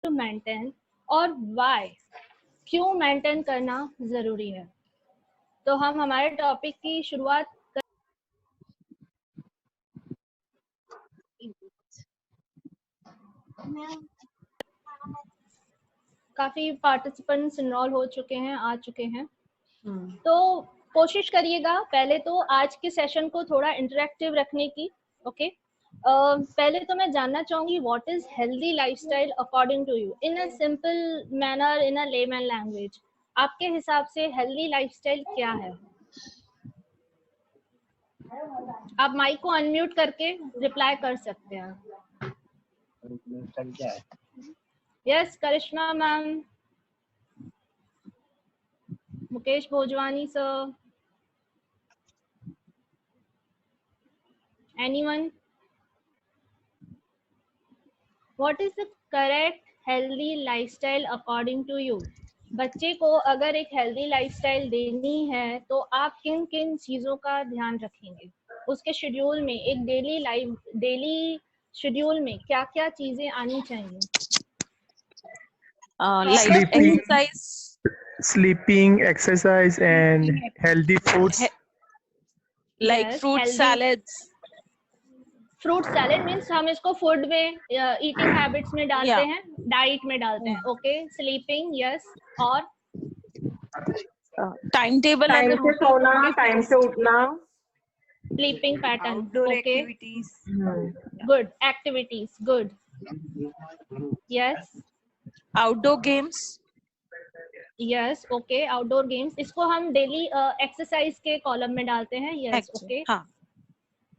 To maintain और why, क्यों maintain करना जरूरी है। तो हम हमारे टॉपिक की शुरुआत काफी पार्टिसिपेंट्स इनरोल हो चुके हैं, आ चुके हैं। तो कोशिश करिएगा पहले तो आज के सेशन को थोड़ा इंटरेक्टिव रखने की। ओके पहले तो मैं जानना चाहूंगी what is healthy lifestyle according to you in a simple manner, in a layman language. आपके हिसाब से हेल्दी लाइफस्टाइल क्या है? आप माइक को अनम्यूट करके रिप्लाई कर सकते हैं। Yes Karishma ma'am, Mukesh Bhojwani sir, anyone? What is the correct healthy lifestyle according to you? बच्चे को अगर एक हेल्दी लाइफस्टाइल देनी है तो आप किन किन चीजों का ध्यान रखेंगे? उसके शेड्यूल में, एक डेली शेड्यूल में क्या क्या चीजें आनी चाहिए? Like sleeping, exercise, and healthy foods. Like Yes, fruit healthy. salads. Fruit salad means हम इसको फूड में, ईटिंग हैबिट्स में डालते हैं, डाइट में डालते हैं। Okay sleeping, yes. और टाइम टेबल, टाइम से सोना, टाइम से उठना, sleeping pattern. Outdoor okay activities, good, activities good, yes. Outdoor games, yes okay outdoor games, इसको हम डेली एक्सरसाइज के कॉलम में डालते हैं। यस ओके हाँ।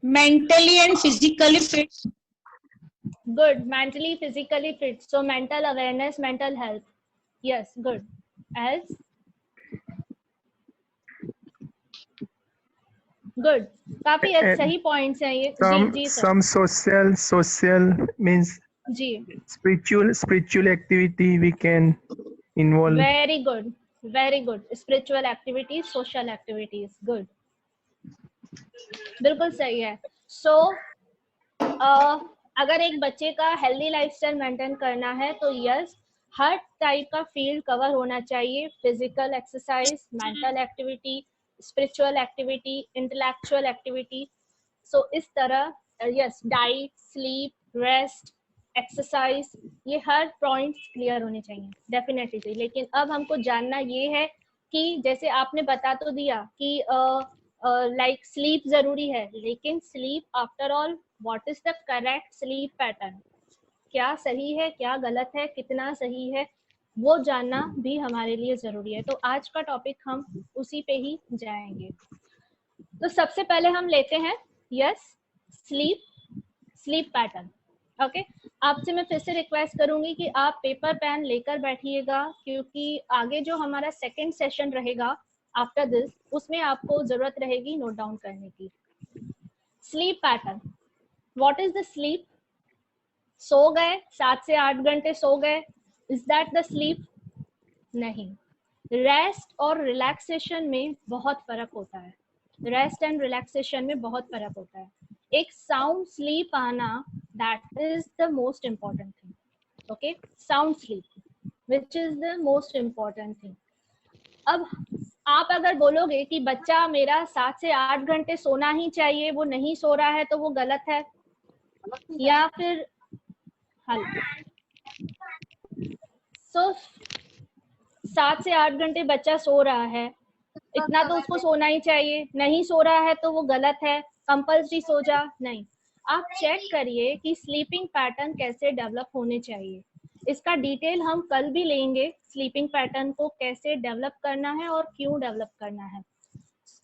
mentally and physically fit. good, mentally physically fit, so mental awareness, mental health, yes good. Else? good, काफी सही points हैं ये। जी Some social means ji, spiritual activity we can involve. very good, spiritual activities, social activities, good, बिल्कुल सही है। सो अगर एक बच्चे का हेल्दी लाइफस्टाइल मेंटेन करना है तो यस, हर टाइप का फील्ड कवर होना चाहिए। Physical exercise, mental activity, spiritual activity, intellectual activity. So इस तरह yes, diet, sleep, rest, exercise, ये हर पॉइंट्स क्लियर होने चाहिए डेफिनेटली। लेकिन अब हमको जानना ये है कि जैसे आपने बता तो दिया कि लाइक स्लीप जरूरी है, लेकिन sleep after all what is the correct sleep pattern, क्या सही है क्या गलत है, कितना सही है, वो जानना भी हमारे लिए जरूरी है। तो आज का टॉपिक हम उसी पे ही जाएंगे। तो सबसे पहले हम लेते हैं यस स्लीप पैटर्न। ओके आपसे मैं फिर से रिक्वेस्ट करूंगी कि आप पेपर पेन लेकर बैठिएगा, क्योंकि आगे जो हमारा सेकंड सेशन रहेगा आफ्टर दिस, उसमें आपको जरूरत रहेगी नोट डाउन करने की। Sleep pattern, what is the sleep? सो गए 7 से 8 घंटे सो गए, इज दैट द स्लीप? नहीं। रेस्ट और रिलैक्सेशन में बहुत फर्क होता है। रेस्ट एंड रिलैक्सेशन में बहुत फर्क होता है। एक साउंड स्लीप आना, that is the most important thing. Okay sound sleep which is the most important thing. अब आप अगर बोलोगे कि बच्चा मेरा 7 से 8 घंटे सोना ही चाहिए, वो नहीं सो रहा है तो वो गलत है, या फिर सो 7 से 8 घंटे बच्चा सो रहा है, इतना तो उसको सोना ही चाहिए, नहीं सो रहा है तो वो गलत है, कंपल्सरी सो जा, नहीं। आप चेक करिए कि स्लीपिंग पैटर्न कैसे डेवलप होने चाहिए। इसका डिटेल हम कल भी लेंगे, स्लीपिंग पैटर्न को कैसे डेवलप करना है और क्यों डेवलप करना है।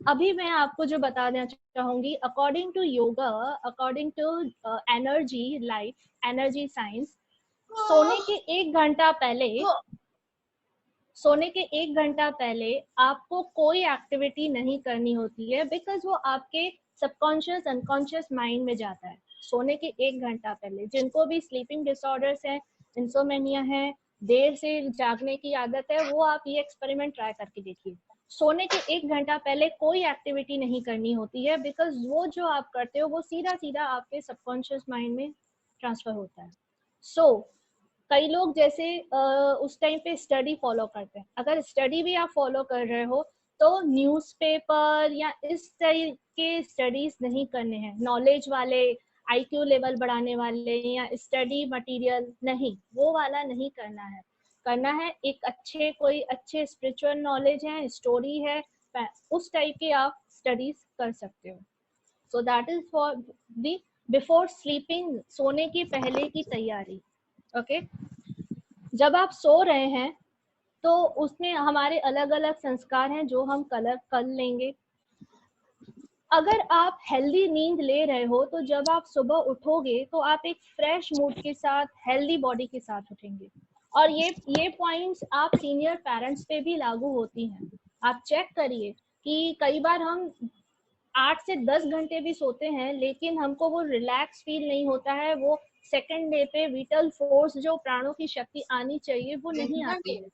अभी मैं आपको जो बता देना चाहूंगी, according to yoga, according to energy life, energy science, सोने के 1 घंटा पहले आपको कोई एक्टिविटी नहीं करनी होती है, बिकॉज वो आपके सबकॉन्शियस अनकॉन्शियस माइंड में जाता है। सोने के 1 घंटा पहले, जिनको भी स्लीपिंग डिसऑर्डर्स हैं, इंसोमेनिया है, देर से जागने की आदत है, वो आप ये एक्सपेरिमेंट ट्राई करके देखिए। सोने के 1 घंटा पहले कोई एक्टिविटी नहीं करनी होती है, बिकॉज वो जो आप करते हो वो सीधा सीधा आपके सबकॉन्शियस माइंड में ट्रांसफर होता है। सो कई लोग जैसे उस टाइम पे स्टडी फॉलो करते हैं, अगर स्टडी भी आप फॉलो कर रहे हो तो न्यूज़पेपर या इस तरह के स्टडीज नहीं करने हैं, नॉलेज वाले, आईक्यू लेवल बढ़ाने वाले या स्टडी मटेरियल नहीं, वो वाला नहीं करना है। करना है एक अच्छे, कोई अच्छे स्पिरिचुअल नॉलेज है, स्टोरी है, उस टाइप के आप स्टडीज कर सकते हो। So that is for the before sleeping, सोने की पहले की तैयारी। ओके जब आप सो रहे हैं तो उसमें हमारे अलग अलग संस्कार हैं जो हम कलर कर लेंगे। अगर आप हेल्दी नींद ले रहे हो तो जब आप सुबह उठोगे तो आप एक फ्रेश मूड के साथ, हेल्दी बॉडी के साथ उठेंगे। और ये पॉइंट्स आप सीनियर पेरेंट्स पे भी लागू होती हैं। आप चेक करिए कि कई बार हम 8 से 10 घंटे भी सोते हैं लेकिन हमको वो रिलैक्स फील नहीं होता है, वो सेकेंड डे पे विटल फोर्स, जो प्राणों की शक्ति आनी चाहिए, वो नहीं आती है।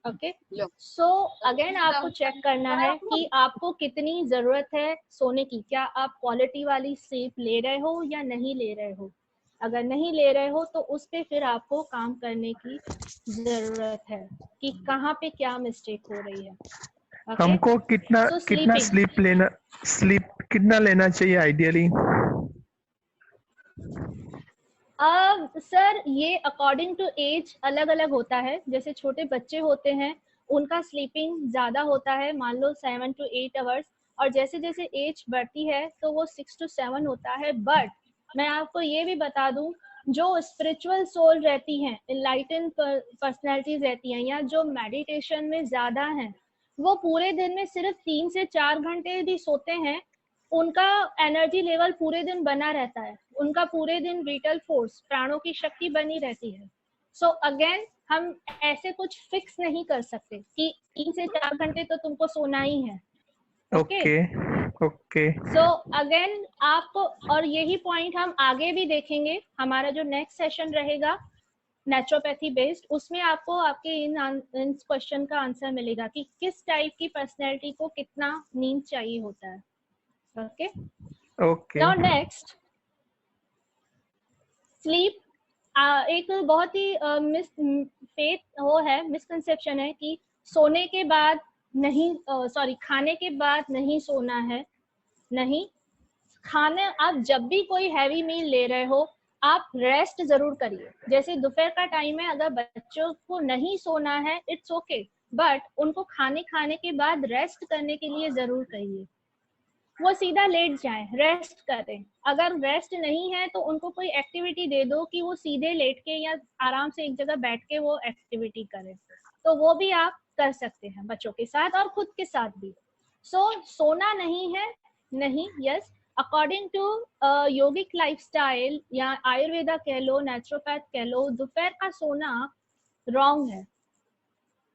ओके सो अगेन आपको चेक करना है कि आपको कितनी जरूरत है सोने की, क्या आप क्वालिटी वाली स्लीप ले रहे हो या नहीं ले रहे हो। अगर नहीं ले रहे हो तो उस पे फिर आपको काम करने की जरूरत है कि कहाँ पे क्या मिस्टेक हो रही है। हमको कितना So, कितना sleeping. स्लीप कितना लेना चाहिए आइडियली? सर ये अकॉर्डिंग टू एज अलग अलग होता है। जैसे छोटे बच्चे होते हैं उनका स्लीपिंग ज्यादा होता है, मान लो 7 to 8 आवर्स, और जैसे जैसे एज बढ़ती है तो वो 6 to 7 होता है। बट मैं आपको ये भी बता दूं, जो स्पिरिचुअल सोल रहती हैं, इनलाइटन पर्सनैलिटीज रहती हैं, या जो मेडिटेशन में ज्यादा हैं, वो पूरे दिन में सिर्फ 3 से 4 घंटे भी सोते हैं, उनका एनर्जी लेवल पूरे दिन बना रहता है, उनका पूरे दिन विटल फोर्स, प्राणों की शक्ति बनी रहती है। सो अगेन हम ऐसे कुछ फिक्स नहीं कर सकते कि 3 से 4 घंटे तो तुमको सोना ही है। ओके ओके सो अगेन आपको, और यही पॉइंट हम आगे भी देखेंगे, हमारा जो नेक्स्ट सेशन रहेगा नेचुरोपैथी बेस्ड, उसमें आपको आपके इन क्वेश्चन का आंसर मिलेगा कि किस टाइप की पर्सनैलिटी को कितना नींद चाहिए होता है। Okay okay now next, sleep एक बहुत ही मिसकंसेप्शन है कि सोने के बाद नहीं, सॉरी, खाने के बाद नहीं सोना है। नहीं, खाने आप जब भी कोई हैवी मील ले रहे हो आप रेस्ट जरूर करिए। जैसे दोपहर का टाइम है, अगर बच्चों को नहीं सोना है इट्स ओके, बट उनको खाने के बाद रेस्ट करने के लिए जरूर कहिए, वो सीधा लेट जाएं, रेस्ट करें। अगर रेस्ट नहीं है तो उनको कोई एक्टिविटी दे दो कि वो सीधे लेट के या आराम से एक जगह बैठ के वो एक्टिविटी करें, तो वो भी आप कर सकते हैं बच्चों के साथ और खुद के साथ भी। सो सोना नहीं है, नहीं, yes, according to yogic lifestyle या आयुर्वेदा कह लो, नेचुरोपैथ कह लो, दोपहर का सोना रॉन्ग है।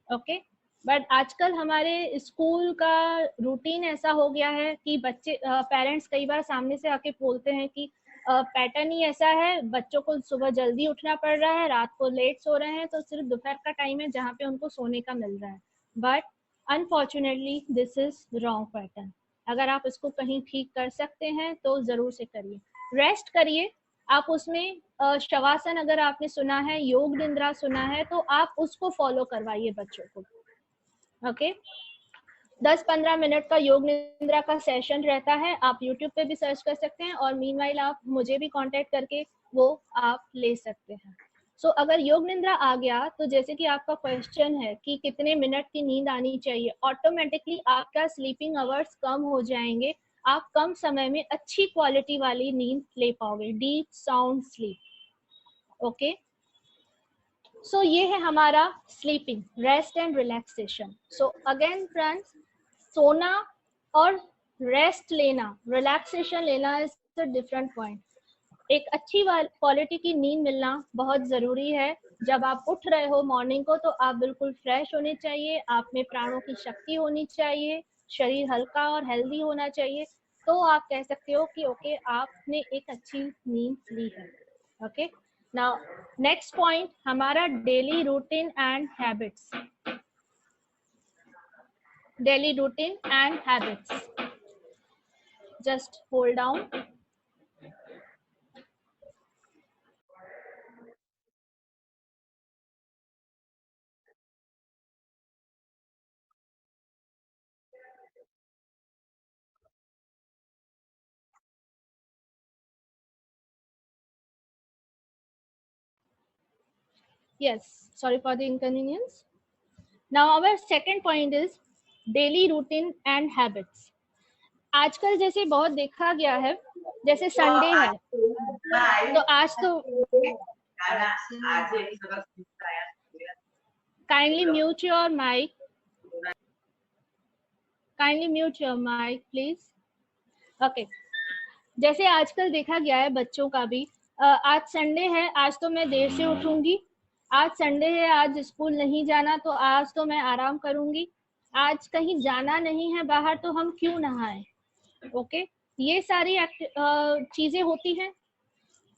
ओके बट आजकल हमारे स्कूल का रूटीन ऐसा हो गया है कि बच्चे, पेरेंट्स कई बार सामने से आके बोलते हैं कि पैटर्न ही ऐसा है, बच्चों को सुबह जल्दी उठना पड़ रहा है, रात को लेट सो रहे हैं, तो सिर्फ दोपहर का टाइम है जहाँ पे उनको सोने का मिल रहा है। But unfortunately this is wrong pattern. अगर आप इसको कहीं ठीक कर सकते हैं तो जरूर से करिए, रेस्ट करिए। आप उसमें शवासन अगर आपने सुना है, योग निद्रा सुना है, तो आप उसको फॉलो करवाइए बच्चों को। ओके 10-15 मिनट का योग निद्रा का सेशन रहता है, आप यूट्यूब पे भी सर्च कर सकते हैं, और मीनवाइल आप मुझे भी कांटेक्ट करके वो आप ले सकते हैं। सो अगर योग निद्रा आ गया तो जैसे कि आपका क्वेश्चन है कि कितने मिनट की नींद आनी चाहिए, ऑटोमेटिकली आपका स्लीपिंग आवर्स कम हो जाएंगे, आप कम समय में अच्छी क्वालिटी वाली नींद ले पाओगे, deep sound sleep. Okay so ये है हमारा sleeping, rest and relaxation. So again friends, सोना और रेस्ट लेना, रिलैक्सेशन लेना इज अ डिफरेंट पॉइंट। एक अच्छी क्वालिटी की नींद मिलना बहुत जरूरी है। जब आप उठ रहे हो मॉर्निंग को तो आप बिल्कुल फ्रेश होने चाहिए, आप में प्राणों की शक्ति होनी चाहिए, शरीर हल्का और हेल्दी होना चाहिए, तो आप कह सकते हो कि ओके आपने एक अच्छी नींद ली है। ओके नाउ नेक्स्ट पॉइंट हमारा daily routine and habits. Daily routine and habits. Just hold down. Yes, sorry for the inconvenience. Now our second point is daily routine and habits. आजकल जैसे बहुत देखा गया है, जैसे संडे है तो आज तो kindly mute your mic, please. Okay, जैसे आजकल देखा गया है बच्चों का भी, आज संडे है, आज तो मैं देर से उठूंगी, आज संडे है, आज स्कूल नहीं जाना तो आज तो मैं आराम करूंगी, आज कहीं जाना नहीं है बाहर तो हम क्यों नहाएं. ओके, ये सारी चीजें होती हैं.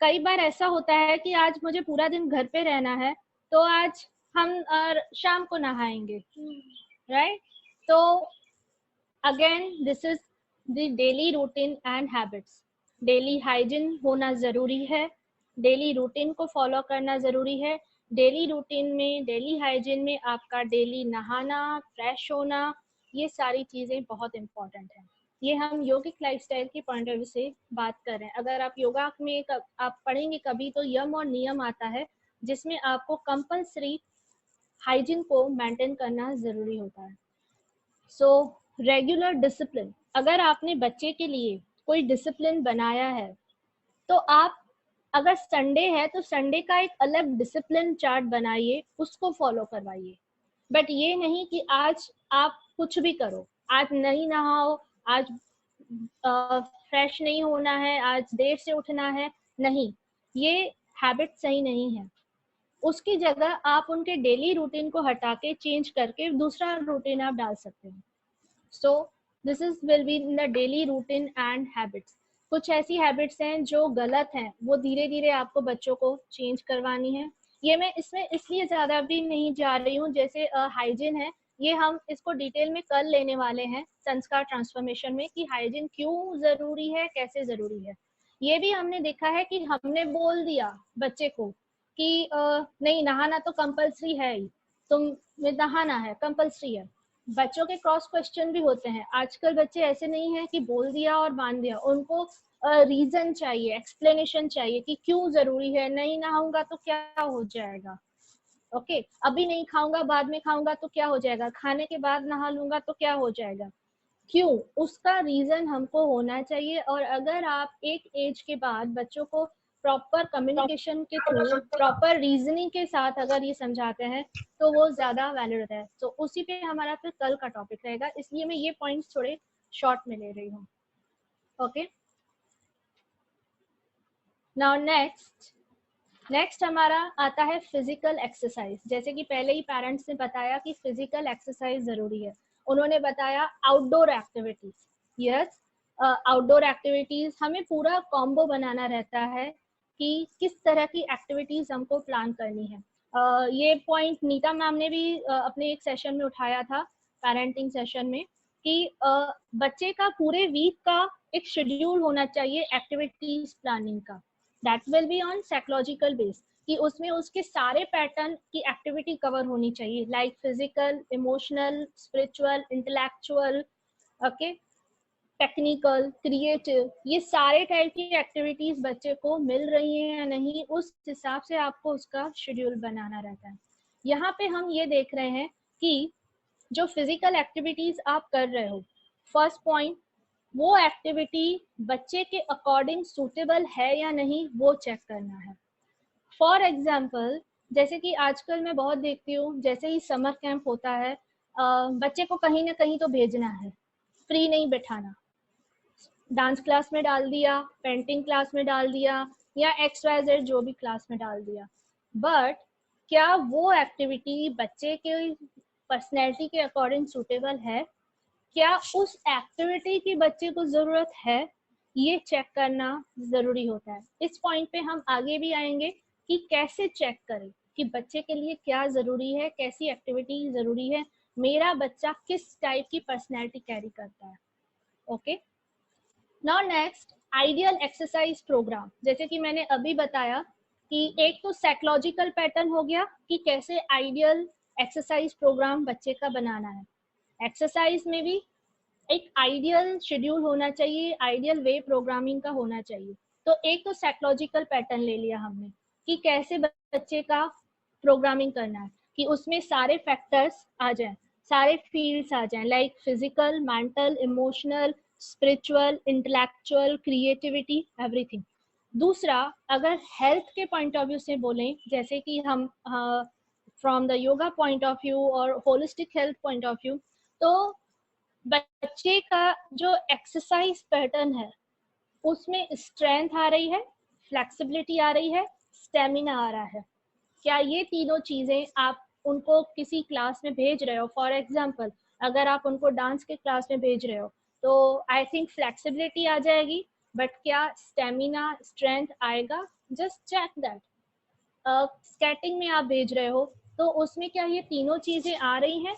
कई बार ऐसा होता है कि आज मुझे पूरा दिन घर पे रहना है तो आज हम शाम को नहाएंगे, राइट. तो again this is the daily routine and habits. Daily hygiene होना जरूरी है, डेली रूटीन को फॉलो करना जरूरी है. डेली रूटीन में, डेली हाइजीन में आपका डेली नहाना, फ्रेश होना, ये सारी चीजें बहुत इंपॉर्टेंट है. ये हम योगिक लाइफस्टाइल के पॉइंट ऑफ व्यू से बात कर रहे हैं. अगर आप योगा में आप पढ़ेंगे कभी तो यम और नियम आता है जिसमें आपको कंपल्सरी हाइजीन को मेंटेन करना जरूरी होता है. सो रेगुलर डिसिप्लिन, अगर आपने बच्चे के लिए कोई डिसिप्लिन बनाया है तो आप, अगर संडे है तो संडे का एक अलग डिसिप्लिन चार्ट बनाइए, उसको फॉलो करवाइए. बट ये नहीं कि आज आप कुछ भी करो, आज नहीं नहाओ, आज फ्रेश नहीं होना है, आज देर से उठना है, नहीं, ये हैबिट सही नहीं है. उसकी जगह आप उनके डेली रूटीन को हटा के चेंज करके दूसरा रूटीन आप डाल सकते हैं. So this is will be in the daily routine and habits. कुछ ऐसी हैबिट्स हैं जो गलत हैं, वो धीरे धीरे आपको बच्चों को चेंज करवानी है. ये मैं इसमें इसलिए ज़्यादा भी नहीं जा रही हूँ, जैसे हाइजीन है, ये हम इसको डिटेल में कल लेने वाले हैं संस्कार ट्रांसफॉर्मेशन में, कि हाइजीन क्यों ज़रूरी है, कैसे ज़रूरी है. ये भी हमने देखा है कि हमने बोल दिया बच्चे को कि नहीं, नहाना तो कंपल्सरी है ही, तुम्हें नहाना है, कंपल्सरी है. बच्चों के क्रॉस क्वेश्चन भी होते हैं. आजकल बच्चे ऐसे नहीं है कि बोल दिया और मान दिया, उनको रीजन चाहिए, एक्सप्लेनेशन चाहिए कि क्यों जरूरी है. नहीं नहाऊंगा तो क्या हो जाएगा, ओके, अभी नहीं खाऊंगा बाद में खाऊंगा तो क्या हो जाएगा, खाने के बाद नहा लूंगा तो क्या हो जाएगा, क्यों, उसका रीजन हमको होना चाहिए. और अगर आप एक एज के बाद बच्चों को प्रॉपर कम्युनिकेशन के थ्रू, प्रॉपर रीजनिंग के साथ अगर ये समझाते हैं तो वो ज्यादा वैलिड होता है. तो उसी पे हमारा फिर कल का टॉपिक रहेगा, इसलिए मैं ये पॉइंट्स थोड़े शॉर्ट में ले रही हूँ. ओके, नाउ नेक्स्ट हमारा आता है फिजिकल एक्सरसाइज. जैसे कि पहले ही पेरेंट्स ने बताया कि फिजिकल एक्सरसाइज जरूरी है. उन्होंने बताया outdoor activities. Yes, outdoor activities हमें पूरा कॉम्बो बनाना रहता है कि किस तरह की एक्टिविटीज हमको प्लान करनी है. ये पॉइंट नीता मैम ने भी अपने एक सेशन में उठाया था, पेरेंटिंग सेशन में, कि बच्चे का पूरे वीक का एक शेड्यूल होना चाहिए एक्टिविटीज प्लानिंग का. That will be on psychological base, कि उसमें उसके सारे पैटर्न की एक्टिविटी कवर होनी चाहिए, like physical, emotional, spiritual, intellectual, okay, technical, creative, ये सारे टाइप की एक्टिविटीज बच्चे को मिल रही हैं या नहीं, उस हिसाब से आपको उसका शेड्यूल बनाना रहता है. यहाँ पे हम ये देख रहे हैं कि जो फिजिकल एक्टिविटीज आप कर रहे हो, फर्स्ट पॉइंट, वो एक्टिविटी बच्चे के अकॉर्डिंग सूटेबल है या नहीं, वो चेक करना है. फॉर एग्जाम्पल, जैसे कि आजकल मैं बहुत देखती हूँ, जैसे ही समर कैंप होता है, बच्चे को कहीं ना कहीं तो भेजना है, फ्री नहीं बैठाना. डांस क्लास में डाल दिया, पेंटिंग क्लास में डाल दिया, या XYZ जो भी क्लास में डाल दिया. बट क्या वो एक्टिविटी बच्चे के पर्सनैलिटी के अकॉर्डिंग सूटेबल है, क्या उस एक्टिविटी की बच्चे को जरूरत है, ये चेक करना जरूरी होता है. इस पॉइंट पे हम आगे भी आएंगे कि कैसे चेक करें कि बच्चे के लिए क्या जरूरी है, कैसी एक्टिविटी जरूरी है, मेरा बच्चा किस टाइप की पर्सनैलिटी कैरी करता है. Okay, now next, ideal exercise program. जैसे कि मैंने अभी बताया कि एक तो साइकोलॉजिकल पैटर्न हो गया कि कैसे आइडियल एक्सरसाइज प्रोग्राम बच्चे का बनाना है. एक्सरसाइज में भी एक आइडियल शेड्यूल होना चाहिए, आइडियल वे प्रोग्रामिंग का होना चाहिए. तो एक तो साइकोलॉजिकल पैटर्न ले लिया हमने कि कैसे बच्चे का प्रोग्रामिंग करना है कि उसमें सारे फैक्टर्स आ जाएं, सारे फील्ड्स आ जाएं, like physical, mental, emotional, spiritual, intellectual, creativity, everything. दूसरा, अगर हेल्थ के पॉइंट ऑफ व्यू से बोलें, जैसे कि हम from the yoga point of view और holistic health point of view, तो बच्चे का जो एक्सरसाइज पैटर्न है उसमें स्ट्रेंथ आ रही है, फ्लेक्सिबिलिटी आ रही है, स्टेमिना आ रहा है। क्या ये तीनों चीजें आप उनको किसी क्लास में भेज रहे हो, फॉर एग्जांपल अगर आप उनको डांस के क्लास में भेज रहे हो तो आई थिंक फ्लेक्सिबिलिटी आ जाएगी, बट क्या स्टेमिना, स्ट्रेंथ आएगा? Just check that. स्केटिंग में आप भेज रहे हो तो उसमें क्या ये तीनों चीजें आ रही हैं,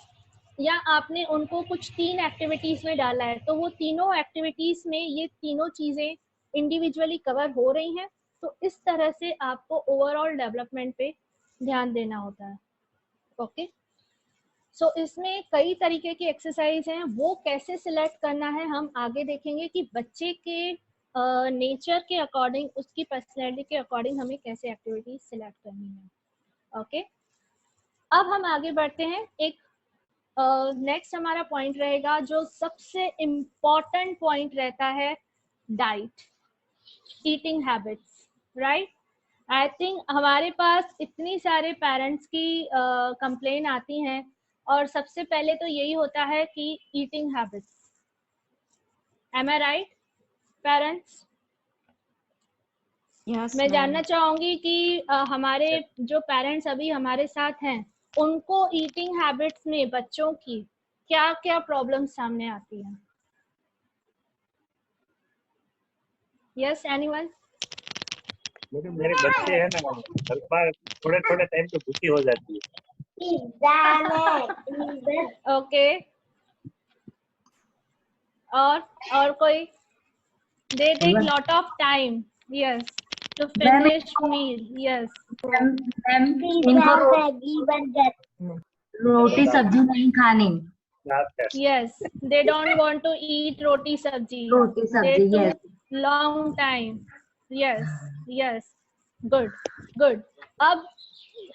या आपने उनको कुछ 3 एक्टिविटीज में डाला है तो वो तीनों एक्टिविटीज में ये तीनों चीजें इंडिविजुअली कवर हो रही हैं? तो इस तरह से आपको ओवरऑल डेवलपमेंट पे ध्यान देना होता है। ओके, सो इसमें कई तरीके की एक्सरसाइज हैं, वो कैसे सिलेक्ट करना है हम आगे देखेंगे कि बच्चे के नेचर के अकॉर्डिंग, उसकी पर्सनैलिटी के अकॉर्डिंग हमें कैसे एक्टिविटीज सिलेक्ट करनी है। ओके, अब हम आगे बढ़ते हैं। एक नेक्स्ट हमारा पॉइंट रहेगा जो सबसे इम्पॉर्टेंट पॉइंट रहता है, diet, eating habits, right. I think हमारे पास इतनी सारे पेरेंट्स की कंप्लेन आती हैं और सबसे पहले तो यही होता है कि ईटिंग हैबिट्स। एम आई राइट पेरेंट्स? मैं जानना चाहूंगी कि हमारे जो पेरेंट्स अभी हमारे साथ हैं उनको ईटिंग हैबिट्स में बच्चों की क्या क्या प्रॉब्लम सामने आती है? Yes, anyone? मेरे बच्चे हैं ना, हर बार थोड़े थोड़े टाइम पे भूखी हो जाती है। ओके, और कोई? They take lot of time, yes, to finish meal, yes. रोटी सब्जी नहीं खानी। Yes, they don't want to eat roti sabji. रोटी सब्जी, They yes. took long time. Yes, yes, good, good. अब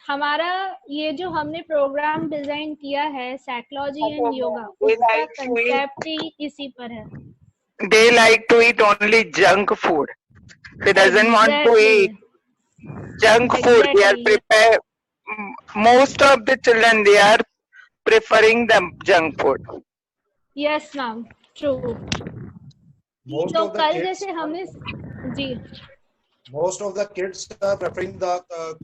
हमारा ये जो हमने प्रोग्राम डिजाइन किया है साइकोलॉजी एंड योगा, उसका कंसेप्ट ही इसी पर है। They like to eat only junk food. They doesn't want to eat junk food. They are prepare. Most of the children, they are preferring the junk food. Yes, ma'am, true. Most तो of the कल kids, जैसे हमने जी most of the kids are preferring the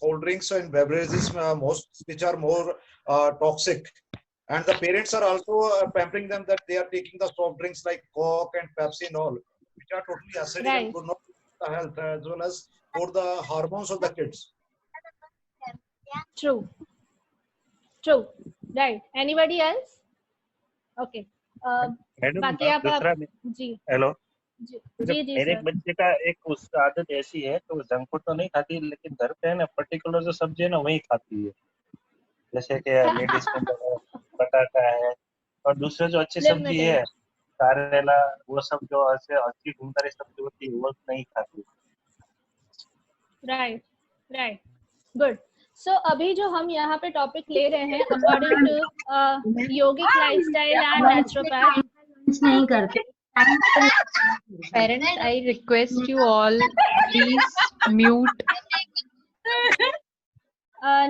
cold drinks and beverages, most which are more toxic, and the parents are also pampering them that they are taking the soft drinks like Coke and Pepsi and all, which are totally acidic and good not for the health as well as for the hormones of the kids. True, true, right. Anybody else? Okay. बाकी आप जी hello जी मेरे एक बच्चे का एक उस आदत ऐसी है तो जंक फूड तो नहीं खाती, लेकिन घर पे है ना पर्टिकुलर जो सब्जी है ना वही खाती है, जैसे कि लेडीज फिंगर है, बटाटा है, और दूसरे जो अच्छी सब्जी है करेला, वो सब जो ऐसे अच्छी घूमदारी सब्जी होती है वो नहीं खाती। Right, right, good. सो अभी जो हम यहाँ पे टॉपिक ले रहे हैं according to yogic lifestyle and naturopath, नहीं करते। Parents, I request you all, please mute.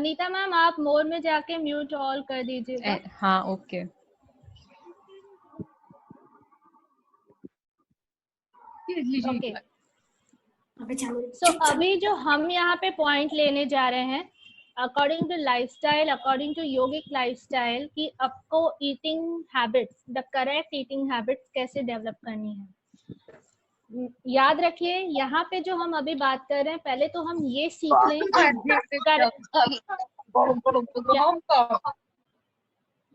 Neeta ma'am आप मोड में जाके म्यूट ऑल कर दीजिएगा। हाँ, ओके। ओके, सो अभी जो हम यहाँ पे पॉइंट लेने जा रहे हैं according to lifestyle, according to yogic lifestyle, कि आपको eating habits, the correct eating habits कैसे डेवलप करनी है। याद रखिए यहाँ पे जो हम अभी बात कर रहे हैं, पहले तो हम ये सीख लें,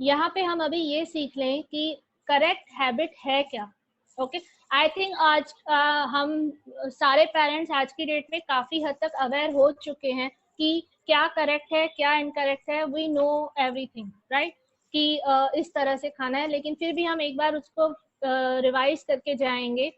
यहाँ पे हम अभी ये सीख लें कि करेक्ट हैबिट है क्या। ओके, आई थिंक आज हम सारे पेरेंट्स आज की डेट में काफी हद तक अवेयर हो चुके हैं कि क्या करेक्ट है, क्या इनकरेक्ट है। वी नो एवरीथिंग, राइट, कि इस तरह से खाना है, लेकिन फिर भी हम एक बार उसको रिवाइज करके जाएंगे।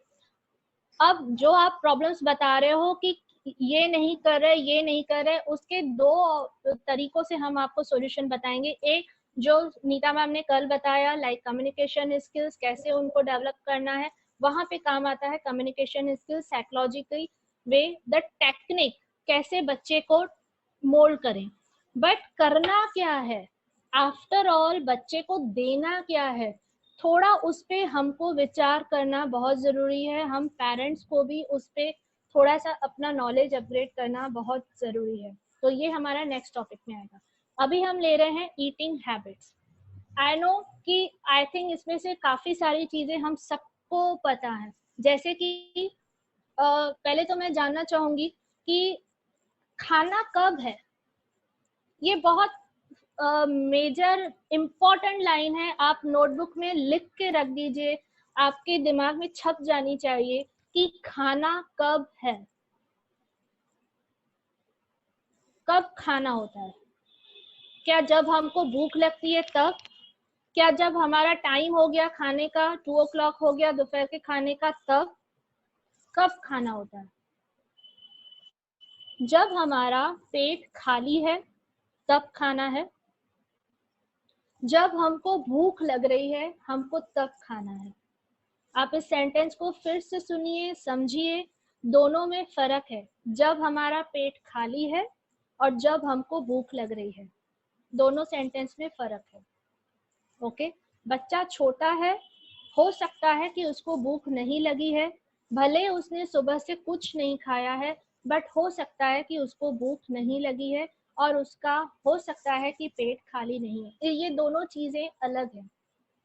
अब जो आप प्रॉब्लम्स बता रहे हो कि ये नहीं कर रहे, ये नहीं कर रहे, उसके 2 तरीकों से हम आपको सॉल्यूशन बताएंगे। एक जो नीता मैम ने कल बताया, लाइक कम्युनिकेशन स्किल्स कैसे उनको डेवलप करना है, वहां पे काम आता है communication skills, psychological way, the technique कैसे बच्चे को मोल्ड करें। बट करना क्या है, आफ्टर ऑल बच्चे को देना क्या है, थोड़ा उस पे हमको विचार करना बहुत जरूरी है। हम पेरेंट्स को भी उस पे थोड़ा सा अपना नॉलेज अपग्रेड करना बहुत जरूरी है। तो ये हमारा नेक्स्ट टॉपिक में आएगा। अभी हम ले रहे हैं ईटिंग हैबिट्स। आई नो कि आई थिंक इसमें से काफी सारी चीजें हम सबको पता है, जैसे कि पहले तो मैं जानना चाहूंगी कि खाना कब है। ये बहुत मेजर इम्पोर्टेंट लाइन है, आप नोटबुक में लिख के रख दीजिए, आपके दिमाग में छप जानी चाहिए कि खाना कब है, कब खाना होता है। क्या जब हमको भूख लगती है तब? क्या जब हमारा टाइम हो गया खाने का, 2 o'clock हो गया दोपहर के खाने का, तब? कब खाना होता है? जब हमारा पेट खाली है तब खाना है, जब हमको भूख लग रही है हमको तब खाना है। आप इस सेंटेंस को फिर से सुनिए, समझिए, दोनों में फर्क है। जब हमारा पेट खाली है और जब हमको भूख लग रही है, दोनों सेंटेंस में फर्क है। ओके, बच्चा छोटा है, हो सकता है कि उसको भूख नहीं लगी है, भले उसने सुबह से कुछ नहीं खाया है, बट हो सकता है कि उसको भूख नहीं लगी है और उसका हो सकता है कि पेट खाली नहीं है। ये दोनों चीजें अलग हैं।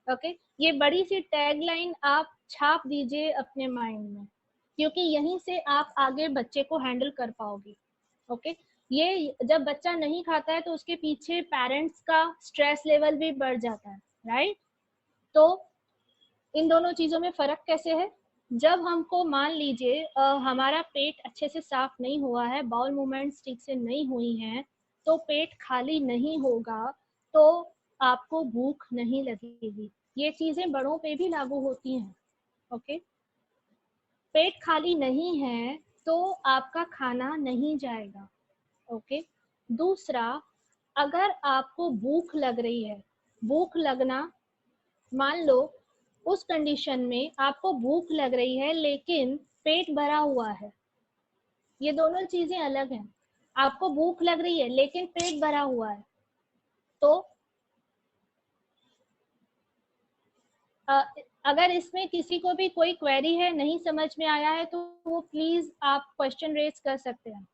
ओके, ये बड़ी सी टैगलाइन आप छाप दीजिए अपने माइंड में, क्योंकि यहीं से आप आगे बच्चे को हैंडल कर पाओगे। ओके, ये जब बच्चा नहीं खाता है तो उसके पीछे पेरेंट्स का स्ट्रेस लेवल भी बढ़ जाता है, राइट? तो इन दोनों चीजों में फर्क कैसे है? जब हमको मान लीजिए हमारा पेट अच्छे से साफ नहीं हुआ है, बाउल मूवमेंट्स ठीक से नहीं हुई हैं, तो पेट खाली नहीं होगा, तो आपको भूख नहीं लगेगी। ये चीजें बड़ों पे भी लागू होती हैं। ओके, पेट खाली नहीं है तो आपका खाना नहीं जाएगा। ओके, दूसरा, अगर आपको भूख लग रही है, भूख लगना, मान लो उस कंडीशन में आपको भूख लग रही है लेकिन पेट भरा हुआ है, ये दोनों चीजें अलग हैं। आपको भूख लग रही है लेकिन पेट भरा हुआ है, तो अगर इसमें किसी को भी कोई क्वेरी है, नहीं समझ में आया है, तो वो प्लीज आप क्वेश्चन रेज कर सकते हैं।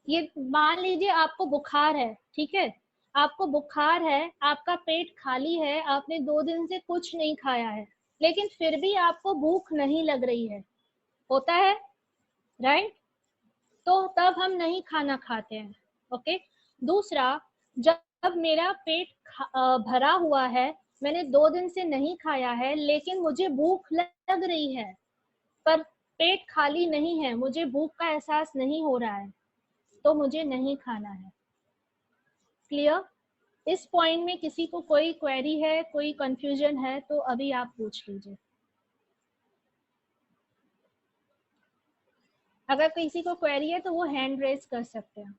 ये मान लीजिए आपको बुखार है, ठीक है, आपको बुखार है, आपका पेट खाली है, आपने 2 दिन से कुछ नहीं खाया है, लेकिन फिर भी आपको भूख नहीं लग रही है, होता है, राइट? तो तब हम नहीं खाना खाते हैं। ओके, दूसरा, जब मेरा पेट भरा हुआ है, मैंने 2 दिन से नहीं खाया है, लेकिन मुझे भूख लग रही है, पर पेट खाली नहीं है, मुझे भूख का एहसास नहीं हो रहा है, तो मुझे नहीं खाना है। क्लियर? इस पॉइंट में किसी को कोई क्वेरी है, कोई कंफ्यूजन है, तो अभी आप पूछ लीजिए। अगर किसी को क्वेरी है तो वो हैंड रेज कर सकते हैं।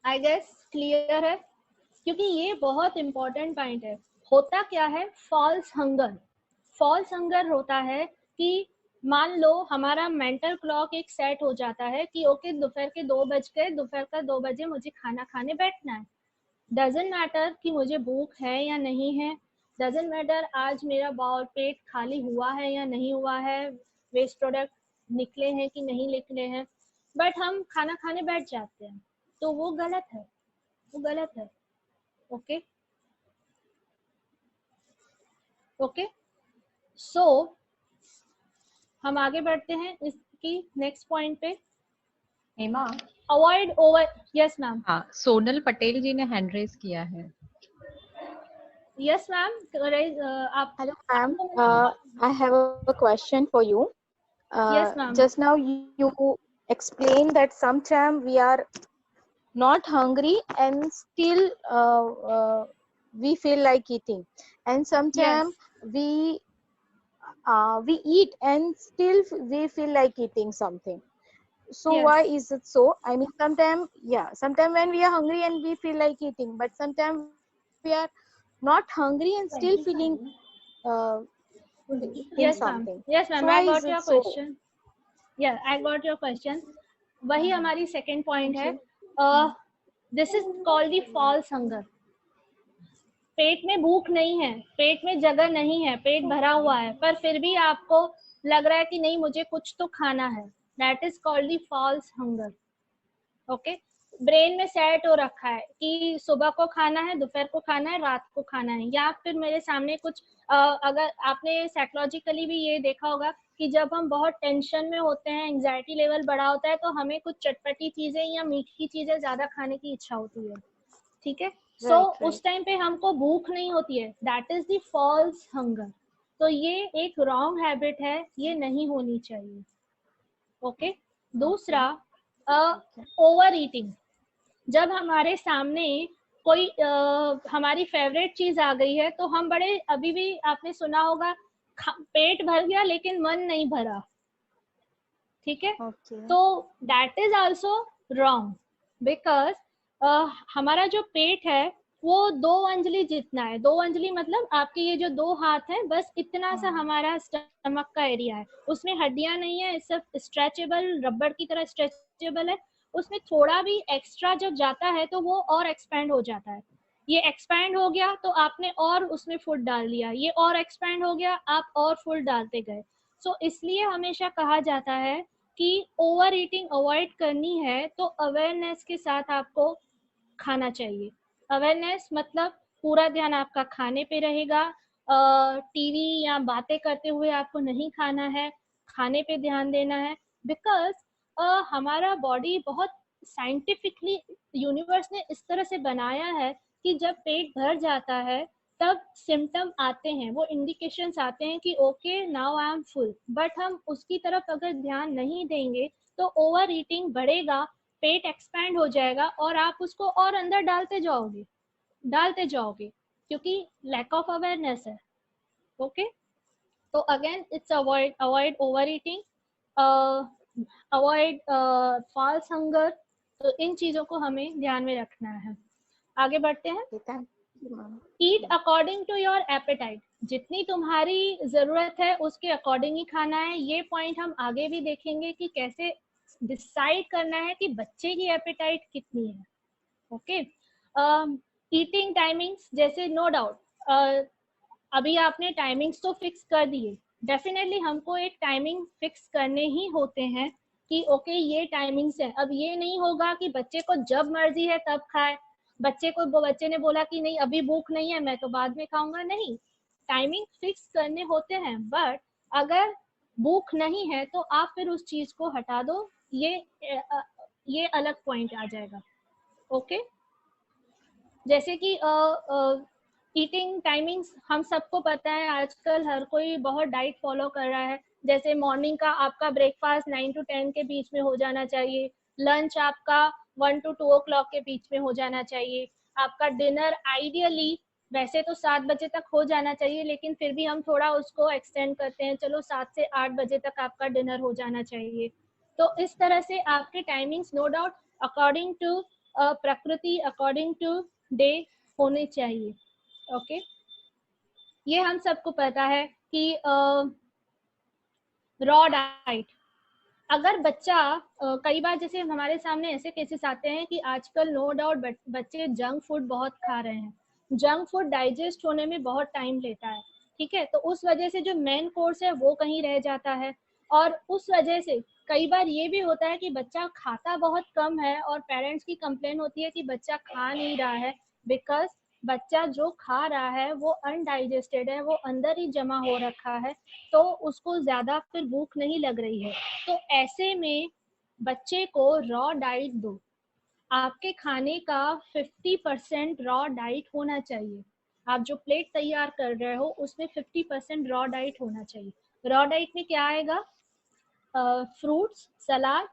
आई गेस क्लियर है, क्योंकि ये बहुत इंपॉर्टेंट पॉइंट है। होता क्या है, फॉल्स हंगर। फॉल्स हंगर होता है कि मान लो हमारा मेंटल क्लॉक एक सेट हो जाता है कि ओके दोपहर के 2 बज गए, दोपहर का 2 बजे मुझे खाना खाने बैठना है। डजंट मैटर कि मुझे भूख है या नहीं है, डजंट मैटर आज मेरा बाउल पेट खाली हुआ है या नहीं हुआ है, वेस्ट प्रोडक्ट निकले हैं कि नहीं निकले हैं, बट हम खाना खाने बैठ जाते हैं, तो वो गलत है, वो गलत है। ओके ओके, सो हम आगे बढ़ते हैं इसकी नेक्स्ट पॉइंट पे। Hema, avoid over, yes ma'am. हाँ, सोनल पटेल जी ने हैंड रेज किया है। यस मैम, आप। Hello, ma'am. I have a question for you. Yes, ma'am. Just now you explained that sometimes we are not hungry and still we feel like eating, and sometimes we we eat and still we feel like eating something. So Yes. why is it so? I mean, sometimes when we are hungry and we feel like eating, but sometimes we are not hungry and still feeling eating Yes, ma'am. something. Yes, So ma'am. why I got is it your so? question. Yeah, I got your question. वही हमारी second point है. This is called the false hunger. पेट में भूख नहीं है, पेट में जगह नहीं है, पेट भरा हुआ है, पर फिर भी आपको लग रहा है कि नहीं मुझे कुछ तो खाना है. That is called the false hunger. Okay, brain में सेट हो रखा है कि सुबह को खाना है, दोपहर को खाना है, रात को खाना है. या फिर मेरे सामने कुछ अगर आपने साइकोलॉजिकली भी ये देखा होगा कि जब हम बहुत टेंशन में होते हैं, एंजाइटी लेवल बढ़ा होता है, तो हमें कुछ चटपटी चीजें या मीठी चीजें ज्यादा खाने की इच्छा होती है. ठीक है, सो उस टाइम पे हमको भूख नहीं होती है. That is the false hunger. तो ये एक रॉन्ग हैबिट है, ये नहीं होनी चाहिए. ओके. दूसरा, ओवर ईटिंग. जब हमारे सामने कोई हमारी फेवरेट चीज आ गई है तो हम बड़े, अभी भी आपने सुना होगा, पेट भर गया लेकिन मन नहीं भरा. ठीक है, तो that is also wrong, because हमारा जो पेट है वो 2 अंजलि जितना है. 2 अंजलि मतलब आपके ये जो 2 हाथ हैं, बस इतना सा हमारा स्टमक का एरिया है. उसमें हड्डियां नहीं है, सिर्फ स्ट्रेचेबल, रबड़ की तरह स्ट्रेचेबल है. उसमें थोड़ा भी एक्स्ट्रा जब जाता है तो वो और एक्सपैंड हो जाता है. ये एक्सपैंड हो गया तो आपने और उसमें फूड डाल दिया, ये और एक्सपैंड हो गया, आप और फूड डालते गए. सो इसलिए हमेशा कहा जाता है कि ओवर ईटिंग अवॉइड करनी है तो अवेयरनेस के साथ आपको खाना चाहिए. अवेयरनेस मतलब पूरा ध्यान आपका खाने पे रहेगा. टीवी या बातें करते हुए आपको नहीं खाना है, खाने पे ध्यान देना है. बिकॉज हमारा बॉडी बहुत साइंटिफिकली यूनिवर्स ने इस तरह से बनाया है कि जब पेट भर जाता है तब सिम्टम आते हैं, वो इंडिकेशंस आते हैं कि okay now I am full. But हम उसकी तरफ अगर ध्यान नहीं देंगे तो ओवर ईटिंग बढ़ेगा, पेट एक्सपैंड हो जाएगा और आप उसको और अंदर डालते जाओगे क्योंकि लैक ऑफ अवेयरनेस है. ओके, तो again it's avoid over eating, avoid false hunger. तो इन चीजों को हमें ध्यान में रखना है. आगे बढ़ते हैं. ईट अकॉर्डिंग टू योर एपेटाइट. जितनी तुम्हारी जरूरत है उसके अकॉर्डिंग ही खाना है. ये पॉइंट हम आगे भी देखेंगे कि कैसे डिसाइड करना है कि बच्चे की एपेटाइट कितनी है. ओके. ईटिंग टाइमिंग्स, जैसे नो डाउट अभी आपने टाइमिंग्स तो फिक्स कर दिए. डेफिनेटली हमको एक टाइमिंग फिक्स करने ही होते हैं कि ओके ये टाइमिंग्स है. अब ये नहीं होगा कि बच्चे को जब मर्जी है तब खाए. बच्चे ने बोला कि नहीं अभी भूख नहीं है, मैं तो बाद में खाऊंगा. नहीं, टाइमिंग फिक्स करने होते हैं. बट अगर भूख नहीं है तो आप फिर उस चीज को हटा दो, ये अलग पॉइंट आ जाएगा. ओके. जैसे कि ईटिंग टाइमिंग्स हम सबको पता है, आजकल हर कोई बहुत डाइट फॉलो कर रहा है. जैसे मॉर्निंग का आपका ब्रेकफास्ट 9 to 10 के बीच में हो जाना चाहिए. लंच आपका 1 to 2 o'clock के बीच में हो जाना चाहिए. आपका डिनर आइडियली वैसे तो 7 बजे तक हो जाना चाहिए, लेकिन फिर भी हम थोड़ा उसको एक्सटेंड करते हैं, चलो 7 से 8 बजे तक आपका डिनर हो जाना चाहिए. तो इस तरह से आपके timings no doubt according to prakriti, according to day होने चाहिए. ओके. ये हम सबको पता है कि रॉ डाइट, अगर बच्चा कई बार जैसे हमारे सामने ऐसे केसेस आते हैं कि आजकल नो डाउट बच्चे जंक फूड बहुत खा रहे हैं. जंक फूड डाइजेस्ट होने में बहुत टाइम लेता है. ठीक है, तो उस वजह से जो मेन कोर्स है वो कहीं रह जाता है. और उस वजह से कई बार ये भी होता है कि बच्चा खाता बहुत कम है और पेरेंट्स की कंप्लेन होती है कि बच्चा खा नहीं रहा है. बिकॉज बच्चा जो खा रहा है वो अनडाइजेस्टेड है, वो अंदर ही जमा हो रखा है, तो उसको ज्यादा फिर भूख नहीं लग रही है. तो ऐसे में बच्चे को रॉ डाइट दो. आपके खाने का 50% रॉ डाइट होना चाहिए. आप जो प्लेट तैयार कर रहे हो उसमें 50% रॉ डाइट होना चाहिए. रॉ डाइट में क्या आएगा? Fruits, salad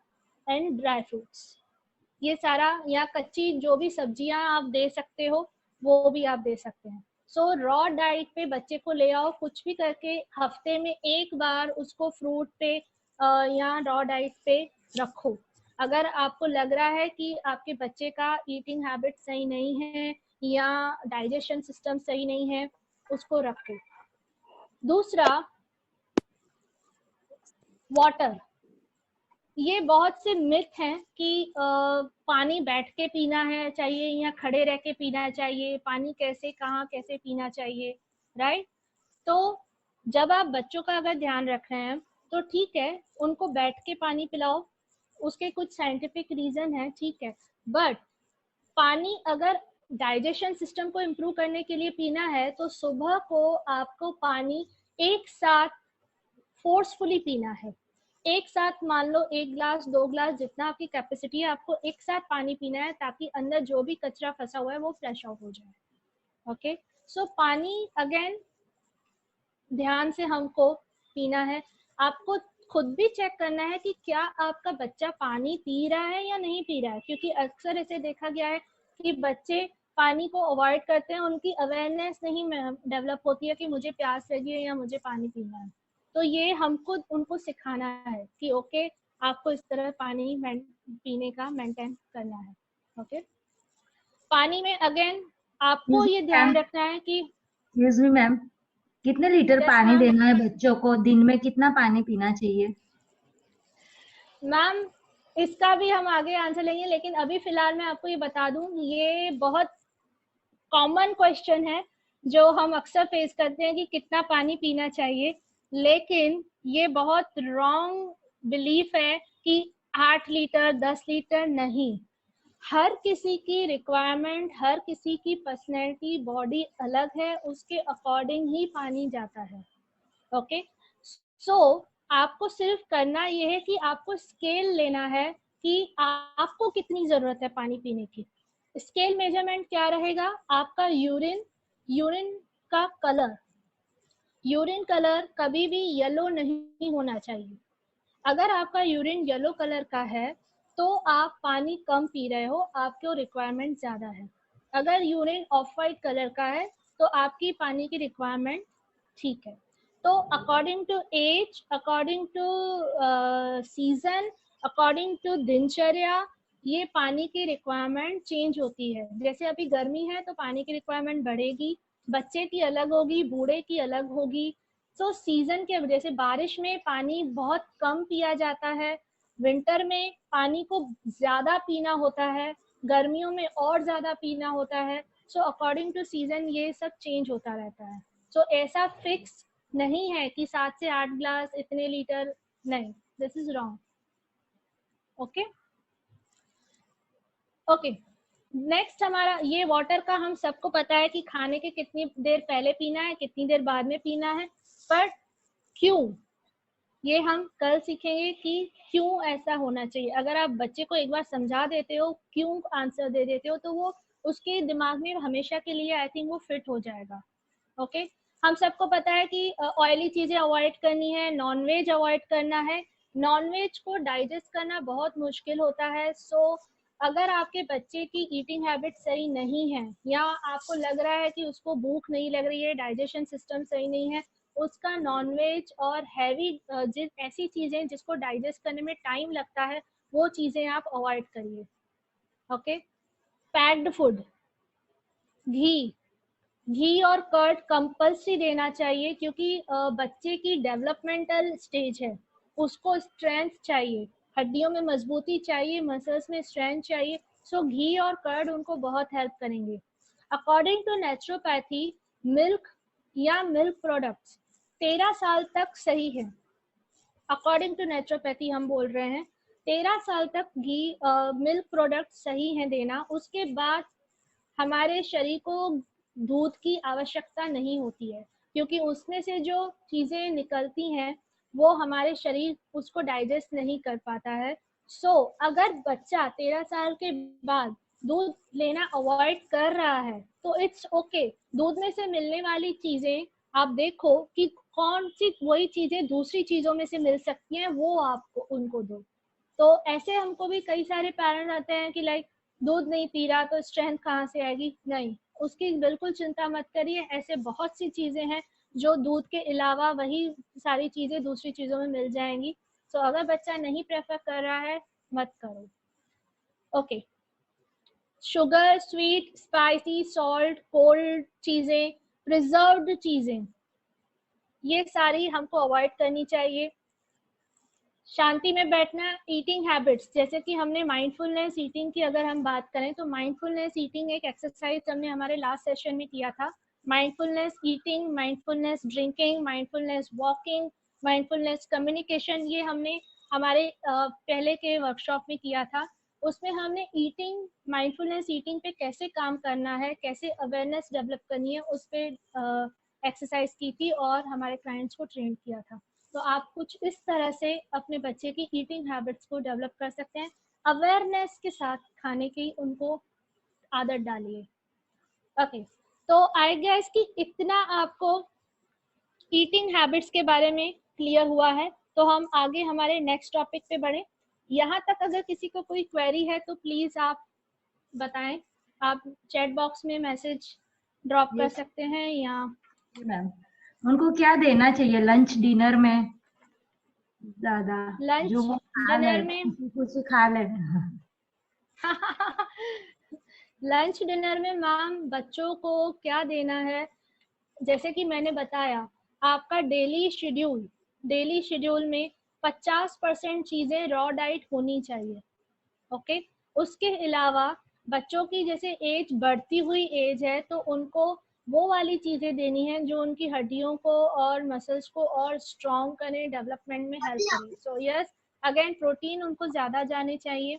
and dry fruits, ये सारा, या कच्ची जो भी सब्जियां आप दे सकते हो वो भी आप दे सकते हैं. सो रॉ डाइट पे बच्चे को ले आओ, कुछ भी करके हफ्ते में एक बार उसको फ्रूट पे या रॉ डाइट पे रखो। अगर आपको लग रहा है कि आपके बच्चे का ईटिंग हैबिट सही नहीं है या डाइजेशन सिस्टम सही नहीं है, उसको रखो। दूसरा, वाटर। ये बहुत से मिथ हैं कि पानी बैठ के पीना है चाहिए या खड़े रह के पीना चाहिए, पानी कैसे कहाँ कैसे पीना चाहिए, राइट। तो जब आप बच्चों का अगर ध्यान रख रहे हैं तो ठीक है, उनको बैठ के पानी पिलाओ, उसके कुछ साइंटिफिक रीजन है, ठीक है। बट पानी अगर डाइजेशन सिस्टम को इम्प्रूव करने के लिए पीना है तो सुबह को आपको पानी एक साथ फोर्सफुली पीना है। एक साथ मान लो 1 ग्लास 2 ग्लास जितना आपकी कैपेसिटी है, आपको एक साथ पानी पीना है ताकि अंदर जो भी कचरा फंसा हुआ है वो फ्लश आउट हो जाए। ओके, सो पानी अगेन ध्यान से हमको पीना है। आपको खुद भी चेक करना है कि क्या आपका बच्चा पानी पी रहा है या नहीं पी रहा है, क्योंकि अक्सर ऐसे देखा गया है कि बच्चे पानी को अवॉइड करते हैं, उनकी अवेयरनेस नहीं डेवलप होती है कि मुझे प्यास लगी है या मुझे पानी पीना है। तो ये हमको उनको सिखाना है कि ओके आपको इस तरह पानी पीने का मेंटेन करना है। ओके, पानी में अगेन आपको ये ध्यान रखना है कि एक्सक्यूज मी मैम, कितने लीटर Yes, पानी ma'am. देना है बच्चों को, दिन में कितना पानी पीना चाहिए? मैम इसका भी हम आगे आंसर लेंगे, लेकिन अभी फिलहाल मैं आपको ये बता दूं, ये बहुत कॉमन क्वेश्चन है जो हम अक्सर फेस करते हैं कि कितना पानी पीना चाहिए, लेकिन ये बहुत रॉन्ग बिलीफ है कि 8 लीटर 10 लीटर नहीं। हर किसी की रिक्वायरमेंट, हर किसी की पर्सनैलिटी बॉडी अलग है, उसके अकॉर्डिंग ही पानी जाता है। ओके, सो आपको सिर्फ करना ये है कि आपको स्केल लेना है कि आपको कितनी जरूरत है पानी पीने की। स्केल मेजरमेंट क्या रहेगा? आपका यूरिन का कलर, यूरिन कलर कभी भी येलो नहीं होना चाहिए। अगर आपका यूरिन येलो कलर का है तो आप पानी कम पी रहे हो, आपको रिक्वायरमेंट ज्यादा है। अगर यूरिन ऑफ वाइट कलर का है तो आपकी पानी की रिक्वायरमेंट ठीक है। तो according to age, according to season, according to dincharya, ये पानी की रिक्वायरमेंट चेंज होती है। जैसे अभी गर्मी है तो पानी की रिक्वायरमेंट बढ़ेगी, बच्चे की अलग होगी, बूढ़े की अलग होगी। तो सीजन के वजह से बारिश में पानी बहुत कम पिया जाता है, विंटर में पानी को ज्यादा पीना होता है, गर्मियों में और ज्यादा पीना होता है। सो अकॉर्डिंग टू सीजन ये सब चेंज होता रहता है। सो ऐसा फिक्स नहीं है कि 7 से 8 ग्लास इतने लीटर, नहीं, this is wrong. Okay okay, next हमारा ये वाटर का हम सबको पता है कि खाने के कितनी देर पहले पीना है, कितनी देर बाद में पीना है, पर क्यों, ये हम कल सीखेंगे कि क्यों ऐसा होना चाहिए। अगर आप बच्चे को एक बार समझा देते हो, क्यों आंसर दे देते हो, तो वो उसके दिमाग में हमेशा के लिए आई थिंक वो फिट हो जाएगा। ओके, हम सबको पता है कि ऑयली चीजें अवॉइड करनी है, नॉनवेज अवॉइड करना है। नॉनवेज को डाइजेस्ट करना बहुत मुश्किल होता है। सो अगर आपके बच्चे की ईटिंग हैबिट सही नहीं है या आपको लग रहा है कि उसको भूख नहीं लग रही है, डाइजेशन सिस्टम सही नहीं है, उसका नॉनवेज और हैवी ऐसी चीजें जिसको डाइजेस्ट करने में टाइम लगता है, वो चीजें आप अवॉइड करिए। ओके, पैक्ड फूड, घी और कर्ड कंपल्सरी देना चाहिए, क्योंकि बच्चे की डेवलपमेंटल स्टेज है, उसको स्ट्रेंथ चाहिए, हड्डियों में मजबूती चाहिए, मसल्स में स्ट्रेंथ चाहिए। सो घी और कर्ड उनको बहुत हेल्प करेंगे। अकॉर्डिंग टू नेचुरोपैथी, मिल्क या मिल्क प्रोडक्ट्स 13 साल तक सही है। अकॉर्डिंग टू नेचुरोपैथी हम बोल रहे हैं 13 साल तक घी मिल्क प्रोडक्ट सही है देना। उसके बाद हमारे शरीर को दूध की आवश्यकता नहीं होती है, क्योंकि उसमें से जो चीजें निकलती हैं वो हमारे शरीर उसको डाइजेस्ट नहीं कर पाता है। सो अगर बच्चा 13 साल के बाद दूध लेना अवॉइड कर रहा है तो इट्स ओके। दूध में से मिलने वाली चीजें आप देखो कि कौन सी वही चीजें दूसरी चीजों में से मिल सकती हैं, वो आपको उनको दो। तो ऐसे हमको भी कई सारे पेरेंट्स आते हैं कि लाइक दूध नहीं पी रहा तो स्ट्रेंथ कहाँ से आएगी। नहीं, उसकी बिल्कुल चिंता मत करिए। ऐसे बहुत सी चीजें हैं जो दूध के अलावा वही सारी चीजें दूसरी चीजों में मिल जाएंगी। तो अगर बच्चा नहीं प्रेफर कर रहा है मत करो। Okay, sugar, sweet, spicy, salt, cold चीजें, प्रिजर्व्ड चीजें, ये सारी हमको अवॉइड करनी चाहिए। शांति में बैठना, ईटिंग हैबिट्स, जैसे कि हमने माइंडफुलनेस ईटिंग की अगर हम बात करें तो माइंडफुलनेस ईटिंग एक एक्सरसाइज हमने हमारे लास्ट सेशन में किया था। Mindfulness eating, mindfulness drinking, mindfulness walking, mindfulness communication, ये हमने हमारे पहले के वर्कशॉप में किया था। उसमें हमने ईटिंग, माइंडफुलनेस ईटिंग पे कैसे काम करना है, कैसे अवेयरनेस डेवलप करनी है, उस पर एक्सरसाइज की थी और हमारे क्लाइंट्स को ट्रेन किया था। तो आप कुछ इस तरह से अपने बच्चे की ईटिंग हैबिट्स को डेवलप कर सकते हैं। अवेयरनेस के साथ खाने की उनको आदत डालिए। ओके, तो आई गेस कि इतना आपको ईटिंग हैबिट्स के बारे में क्लियर हुआ है। तो हम आगे हमारे नेक्स्ट टॉपिक पे बढ़े। यहाँ तक अगर किसी को कोई क्वेरी है तो प्लीज आप बताएं। आप चैट बॉक्स में मैसेज ड्रॉप कर सकते हैं या मैम उनको क्या देना चाहिए लंच डिनर में ज्यादा, लंच जो वो खा ले, डिनर में कुछ खा ले। लंच डिनर में मैम बच्चों को क्या देना है, जैसे कि मैंने बताया, आपका डेली शेड्यूल में 50% चीजें रॉ डाइट होनी चाहिए। ओके, उसके अलावा बच्चों की जैसे एज बढ़ती हुई एज है तो उनको वो वाली चीजें देनी है जो उनकी हड्डियों को और मसल्स को और स्ट्रॉन्ग करें, डेवलपमेंट में हेल्प करें। सो यस, अगेन प्रोटीन उनको ज्यादा जाने चाहिए।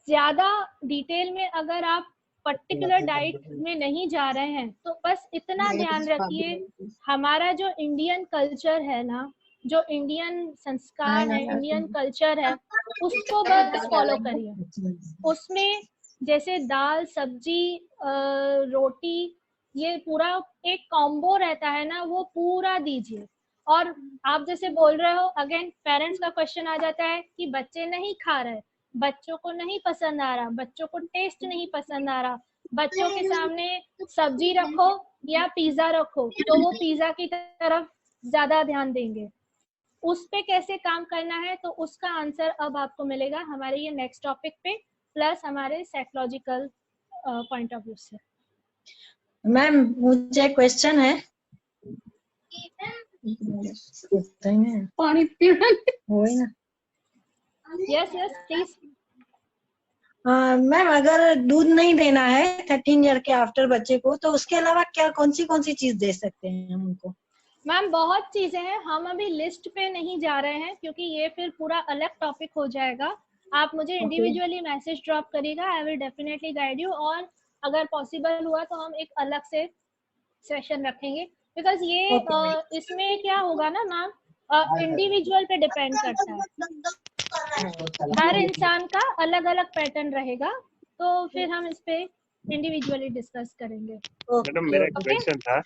ज्यादा डिटेल में अगर आप पर्टिकुलर डाइट में नहीं जा रहे हैं तो बस इतना ध्यान रखिए, हमारा जो इंडियन कल्चर है ना, जो इंडियन संस्कार है, इंडियन कल्चर है, उसको बस फॉलो करिए। उसमें जैसे दाल, सब्जी, रोटी, ये पूरा एक कॉम्बो रहता है ना, वो पूरा दीजिए। और आप जैसे बोल रहे हो, अगेन पेरेंट्स का क्वेश्चन आ जाता है कि बच्चे नहीं खा रहे, बच्चों को नहीं पसंद आ रहा, बच्चों को टेस्ट नहीं पसंद आ रहा, बच्चों के सामने सब्जी रखो या पिज्जा रखो तो वो पिज्जा की तरफ ज्यादा ध्यान देंगे। उस पे कैसे काम करना है तो उसका आंसर अब आपको मिलेगा हमारे ये नेक्स्ट टॉपिक पे, प्लस हमारे साइकोलॉजिकल पॉइंट ऑफ व्यू से। मैम मुझे क्वेश्चन है। पानी पीना। वही ना। Yes please. मैम अगर दूध नहीं देना है 13 ईयर के आफ्टर बच्चे को तो उसके अलावा क्या कौन सी चीज दे सकते हैं हम उनको? मैम बहुत चीजें हैं, हम अभी लिस्ट पे नहीं जा रहे हैं क्योंकि ये फिर पूरा अलग टॉपिक हो जाएगा। आप मुझे इंडिविजुअली मैसेज ड्रॉप करिएगा, I will definitely guide you. और अगर पॉसिबल हुआ तो हम एक अलग से सेशन रखेंगे, बिकॉज ये इसमें क्या होगा ना मैम, इंडिविजुअल पे डिपेंड करता है, हर इंसान का अलग अलग पैटर्न रहेगा, तो फिर हम इस पे इंडिविजुअली डिस्कस करेंगे। मैडम मेरा एक क्वेश्चन था।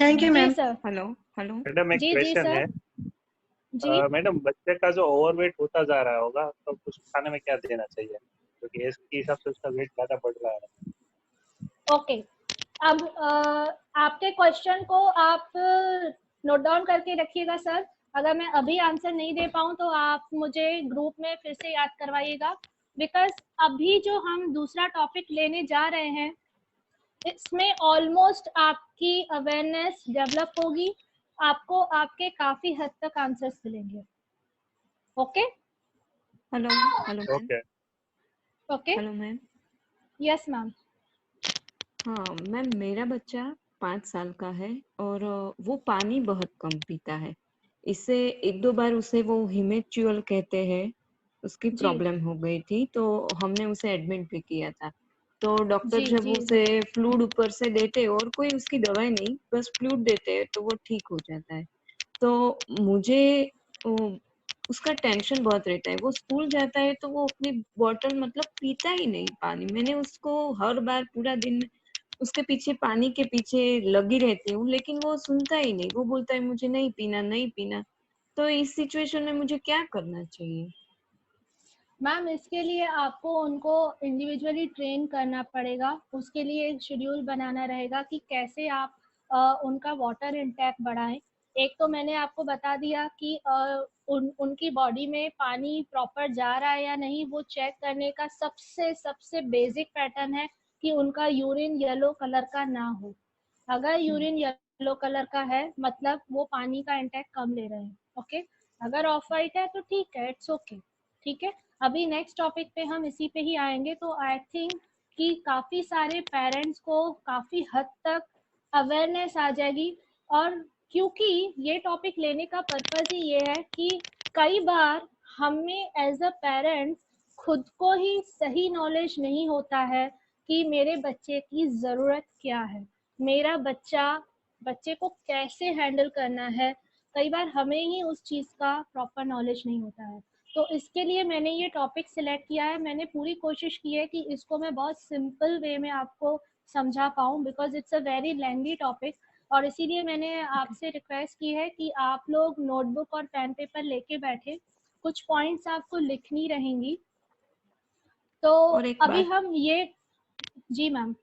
Thank you ma'am. Hello madam एक जी क्वेश्चन सर। है। जी मैडम बच्चे का जो ओवरवेट होता जा रहा होगा तो कुछ खाने में क्या देना चाहिए, क्योंकि एज के हिसाब से उसका वेट ज्यादा बढ़ रहा है। ओके, अब आपके क्वेश्चन को आप नोट डाउन करके रखिएगा सर। अगर मैं अभी आंसर नहीं दे पाऊँ तो आप मुझे ग्रुप में फिर से याद करवाइएगा, बिकॉज अभी जो हम दूसरा टॉपिक लेने जा रहे हैं इसमें ऑलमोस्ट आपकी अवेयरनेस डेवलप होगी, आपको आपके काफी हद तक आंसर्स मिलेंगे। Okay hello okay okay hello ma'am. Yes ma'am. हाँ मैम, मेरा बच्चा 5 साल का है और वो पानी बहुत कम पीता है। इससे 1-2 बार उसे वो हिमेचुअल कहते हैं, उसकी जी प्रॉब्लम हो गई थी, तो हमने उसे एडमिट भी किया था। तो डॉक्टर जी जब जी उसे फ्लूइड ऊपर से देते और कोई उसकी दवाई नहीं, बस फ्लूइड देते हैं तो वो ठीक हो जाता है। तो मुझे उसका टेंशन बहुत रहता है। वो स्कूल जाता है तो वो अपनी बॉटल मतलब पीता ही नहीं पानी। मैंने उसको हर बार पूरा दिन उसके पीछे पानी के पीछे लगी रहती हूँ, लेकिन वो सुनता ही नहीं। वो बोलता है मुझे नहीं पीना नहीं पीना। तो इस सिचुएशन में मुझे क्या करना चाहिए? मैम इसके लिए आपको उनको इंडिविजुअली ट्रेन करना पड़ेगा, उसके लिए एक शेड्यूल बनाना रहेगा कि कैसे आप उनका वाटर इंटेक बढ़ाएं। एक तो मैंने आपको बता दिया कि उनकी बॉडी में पानी प्रॉपर जा रहा है या नहीं, वो चेक करने का सबसे बेसिक पैटर्न है कि उनका यूरिन येलो कलर का ना हो। अगर यूरिन येलो कलर का है मतलब वो पानी का इंटेक कम ले रहे हैं। ओके, अगर ऑफ वाइट है तो ठीक है, इट्स ओके। ठीक है, अभी नेक्स्ट टॉपिक पे हम इसी पे ही आएंगे। तो आई थिंक कि काफ़ी सारे पेरेंट्स को काफ़ी हद तक अवेयरनेस आ जाएगी। और क्योंकि ये टॉपिक लेने का पर्पज़ ही ये है कि कई बार हमें एज अ पेरेंट्स खुद को ही सही नॉलेज नहीं होता है कि मेरे बच्चे की ज़रूरत क्या है, मेरा बच्चे को कैसे हैंडल करना है। कई बार हमें ही उस चीज़ का प्रॉपर नॉलेज नहीं होता है। तो इसके लिए मैंने ये टॉपिक सिलेक्ट किया है। मैंने पूरी कोशिश की है कि इसको मैं बहुत सिंपल वे में आपको समझा पाऊँ, because it's a very lengthy topic. और इसीलिए मैंने आपसे रिक्वेस्ट की है कि आप लोग नोटबुक और पेन पेपर लेके बैठे, कुछ पॉइंट्स आपको लिखनी रहेंगी। तो और एक अभी बात, हम ये, जी मैम।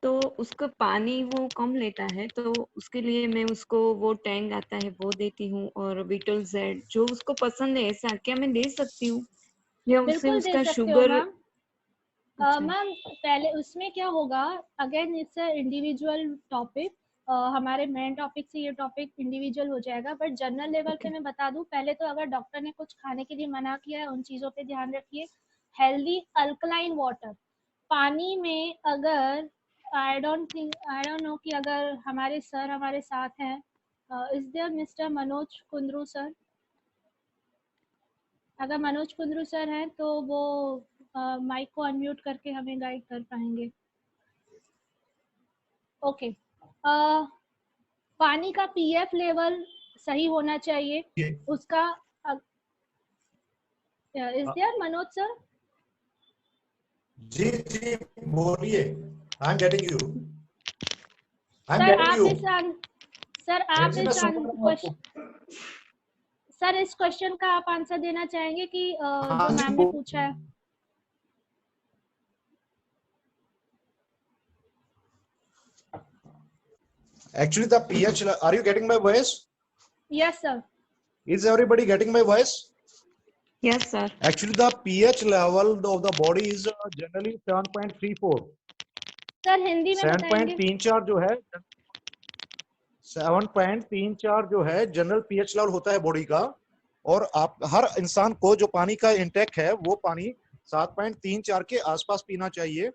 तो उसका पानी वो कम लेता है, तो उसके लिए मैं उसको वो टैंक आता है वो देती हूँ, और बीटल जेड जो उसको पसंद है, ऐसा क्या मैं दे सकती हूँ या उससे बिल्कुल दे उसका सकते हो शुगर? मैम। अच्छा, मैम पहले उसमें क्या होगा, again it's a individual topic. हमारे मेन टॉपिक से ये टॉपिक इंडिविजुअल हो जाएगा, बट जनरल लेवल पे मैं बता दूं। पहले तो अगर डॉक्टर ने कुछ खाने के लिए मना किया है, उन चीज़ों पे ध्यान रखिए। हेल्दी अल्कलाइन वाटर पानी में, अगर आई डोंट नो कि अगर हमारे सर हमारे साथ हैं, is there mister Manoj Kundru sir? अगर मनोज कुंद्रू सर हैं तो वो माइक को अनम्यूट करके हमें गाइड कर पाएंगे। ओके, पानी का पीएफ लेवल सही होना चाहिए उसका। Is there Manoj sir? जी जी बोलिए, I am getting you, I am sir getting आप यू। जी मैं इस सुन रहा हूँ आपको। सर इस क्वेश्चन का आप आंसर देना चाहेंगे कि हाँ जो जी मैम ने पूछा है? Actually, the pH. Are you getting my voice? Yes sir. Is everybody getting my voice? yes sir. Actually, the pH level of the body is generally 7.34. Sir Hindi में बताएंगे? 7.34 जो है, 7.34 जो है जनरल पीएच लेवल होता है बॉडी का। और आप हर इंसान को जो पानी का इंटेक है वो पानी 7.34 के आसपास पीना चाहिए।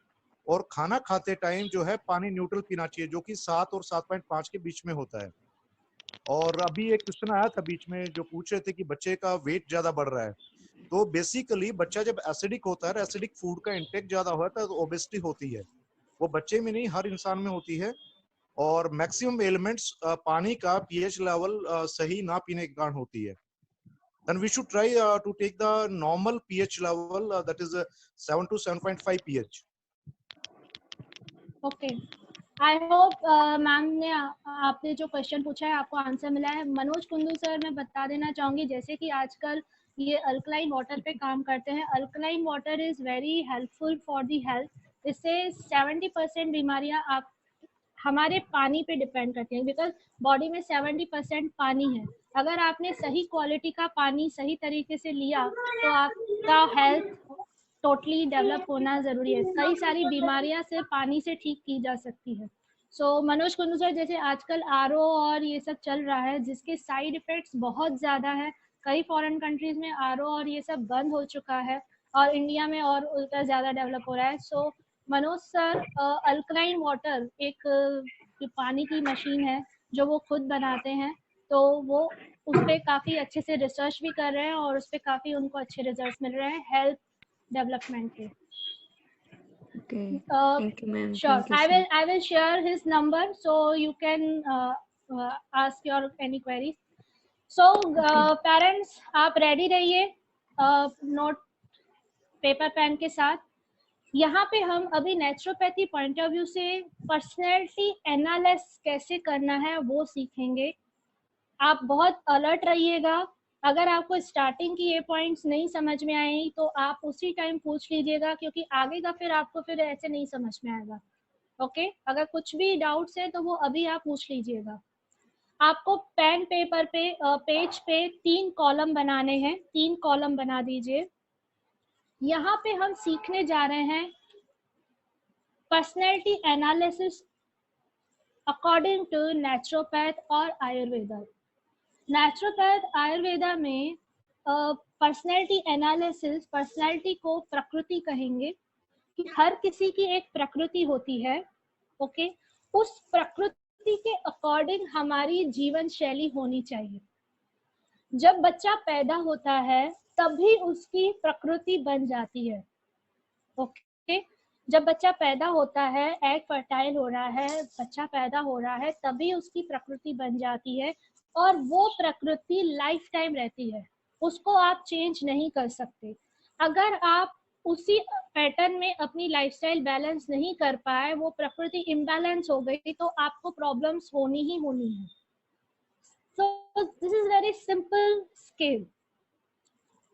और खाना खाते टाइम जो है पानी न्यूट्रल पीना चाहिए, जो कि 7 और 7.5 के बीच में होता है। और अभी एक क्वेश्चन आया था बीच में जो पूछ रहे थे कि बच्चे का वेट ज्यादा बढ़ रहा है। तो बेसिकली बच्चा जब एसिडिक होता है, एसिडिक फूड का इंटेक ज्यादा होता है तो ओबेसिटी होती है। वो बच्चे में नहीं, हर इंसान में होती है। और मैक्सिमम एलिमेंट्स पानी का पीएच लेवल सही ना पीने के कारण होती है। Then we should try to take the normal pH level, that is 7 to 7.5 pH. Okay, I hope ma'am ने आपने जो क्वेश्चन पूछा है आपको आंसर मिला है। मनोज कुंदू सर, मैं बता देना चाहूँगी जैसे कि आजकल ये अल्कलाइन वाटर पे काम करते हैं। Alkaline water is very helpful for the health. इससे 70% बीमारियाँ आप हमारे पानी पे डिपेंड करती हैं, बिकॉज बॉडी में 70% पानी है। अगर आपने सही क्वालिटी का पानी सही तरीके से लिया तो आपका हेल्थ टोटली डेवलप होना ज़रूरी है। कई सारी बीमारियां सिर्फ पानी से ठीक की जा सकती है। सो मनोज कुंदू सर, जैसे आजकल आरओ और ये सब चल रहा है जिसके साइड इफेक्ट्स बहुत ज़्यादा है। कई फॉरेन कंट्रीज में आरओ और ये सब बंद हो चुका है और इंडिया में और उल्टा ज़्यादा डेवलप हो रहा है। सो मनोज सर अल्कलाइन वाटर एक पानी की मशीन है जो वो खुद बनाते हैं, तो वो उस पर काफ़ी अच्छे से रिसर्च भी कर रहे हैं और उस पर काफ़ी उनको अच्छे रिजल्ट मिल रहे हैं हेल्थ डेवलपमेंट के। Okay, thank you ma'am. Sure, Thank you I will share his number so you can ask your any queries. So parents आप रेडी रहिए नोट पेपर पेन के साथ। यहाँ पे हम अभी नेचुरोपैथी पॉइंट ऑफ व्यू से पर्सनैलिटी एनालिसिस कैसे करना है वो सीखेंगे। आप बहुत अलर्ट रहिएगा। अगर आपको स्टार्टिंग की ये पॉइंट्स नहीं समझ में आए तो आप उसी टाइम पूछ लीजिएगा, क्योंकि आगे का फिर आपको फिर ऐसे नहीं समझ में आएगा। ओके, अगर कुछ भी डाउट्स है तो वो अभी आप पूछ लीजिएगा। आपको पेन पेपर पे पेज पे 3 कॉलम बनाने हैं, 3 कॉलम बना दीजिए। यहाँ पे हम सीखने जा रहे हैं personality analysis according to naturopath और आयुर्वेदा। नेचुरोपैथ आयुर्वेदा में पर्सनैलिटी एनालिसिस, पर्सनैलिटी को प्रकृति कहेंगे कि हर किसी की एक प्रकृति होती है। ओके, उस प्रकृति के अकॉर्डिंग हमारी जीवन शैली होनी चाहिए। जब बच्चा पैदा होता है तभी उसकी प्रकृति बन जाती है। ओके, जब बच्चा पैदा होता है, एग फर्टाइल हो रहा है, बच्चा पैदा हो रहा है, तभी उसकी प्रकृति बन जाती है और वो प्रकृति लाइफ टाइम रहती है, उसको आप चेंज नहीं कर सकते। अगर आप उसी पैटर्न में अपनी लाइफस्टाइल बैलेंस नहीं कर पाए, वो प्रकृति इम्बैलेंस हो गई, तो आपको प्रॉब्लम्स होनी ही होनी है। So this is very simple scale.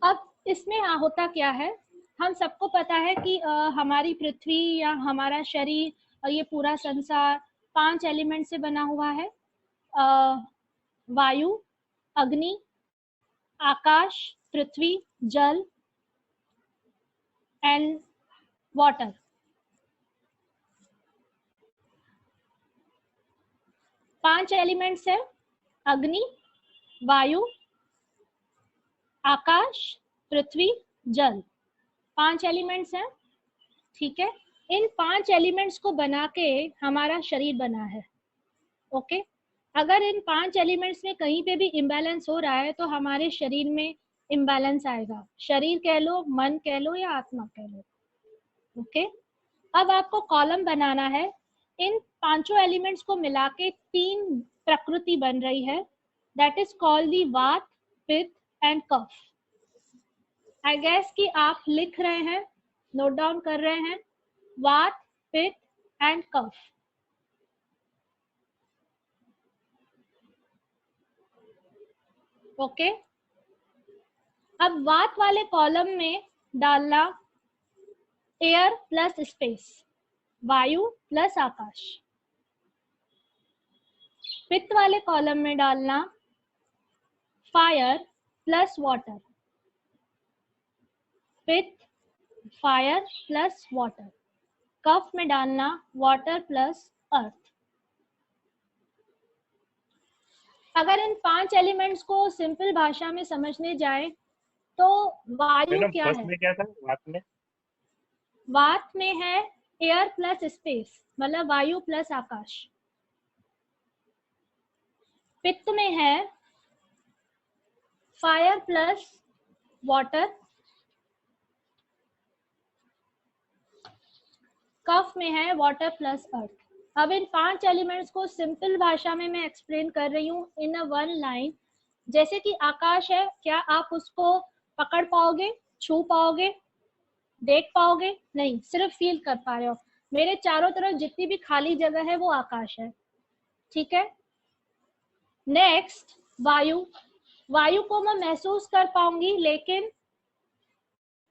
अब इसमें होता क्या है, हम सबको पता है कि हमारी पृथ्वी या हमारा शरीर, ये पूरा संसार 5 एलिमेंट से बना हुआ है। वायु, अग्नि, आकाश, पृथ्वी, जल एंड वाटर। पांच एलिमेंट्स है, अग्नि, वायु, आकाश, पृथ्वी, जल। 5 एलिमेंट्स हैं, ठीक है। इन 5 एलिमेंट्स को बना के हमारा शरीर बना है। ओके, अगर इन 5 एलिमेंट्स में कहीं पे भी इम्बैलेंस हो रहा है तो हमारे शरीर में इम्बैलेंस आएगा। शरीर कह लो, मन कह लो या आत्मा कह लो। ओके, अब आपको कॉलम बनाना है। इन 5 एलिमेंट्स को मिला के 3 प्रकृति बन रही है, दैट इज कॉल्ड दी वात, पित्त एंड कफ। आई गेस कि आप लिख रहे हैं, नोट डाउन कर रहे हैं, वात, पित्त एंड कफ। ओके, अब वात वाले कॉलम में डालना एयर प्लस स्पेस, वायु प्लस आकाश। पित्त वाले कॉलम में डालना फायर प्लस वाटर, पित्त, फायर प्लस वाटर। कफ में डालना वाटर प्लस अर्थ। अगर इन 5 एलिमेंट्स को सिंपल भाषा में समझने जाए तो वायु क्या है? में क्या था वात में? वात में है एयर प्लस स्पेस, मतलब वायु प्लस आकाश। पित्त में है फायर प्लस वाटर। कफ में है वाटर प्लस अर्थ। अब इन 5 एलिमेंट्स को सिंपल भाषा में मैं एक्सप्लेन कर रही हूँ इन अ 1 लाइन। जैसे कि आकाश है, क्या आप उसको पकड़ पाओगे, छू पाओगे, देख पाओगे? नहीं, सिर्फ फील कर पा रहे हो। मेरे चारों तरफ जितनी भी खाली जगह है वो आकाश है, ठीक है। नेक्स्ट वायु। वायु को मैं महसूस कर पाऊंगी, लेकिन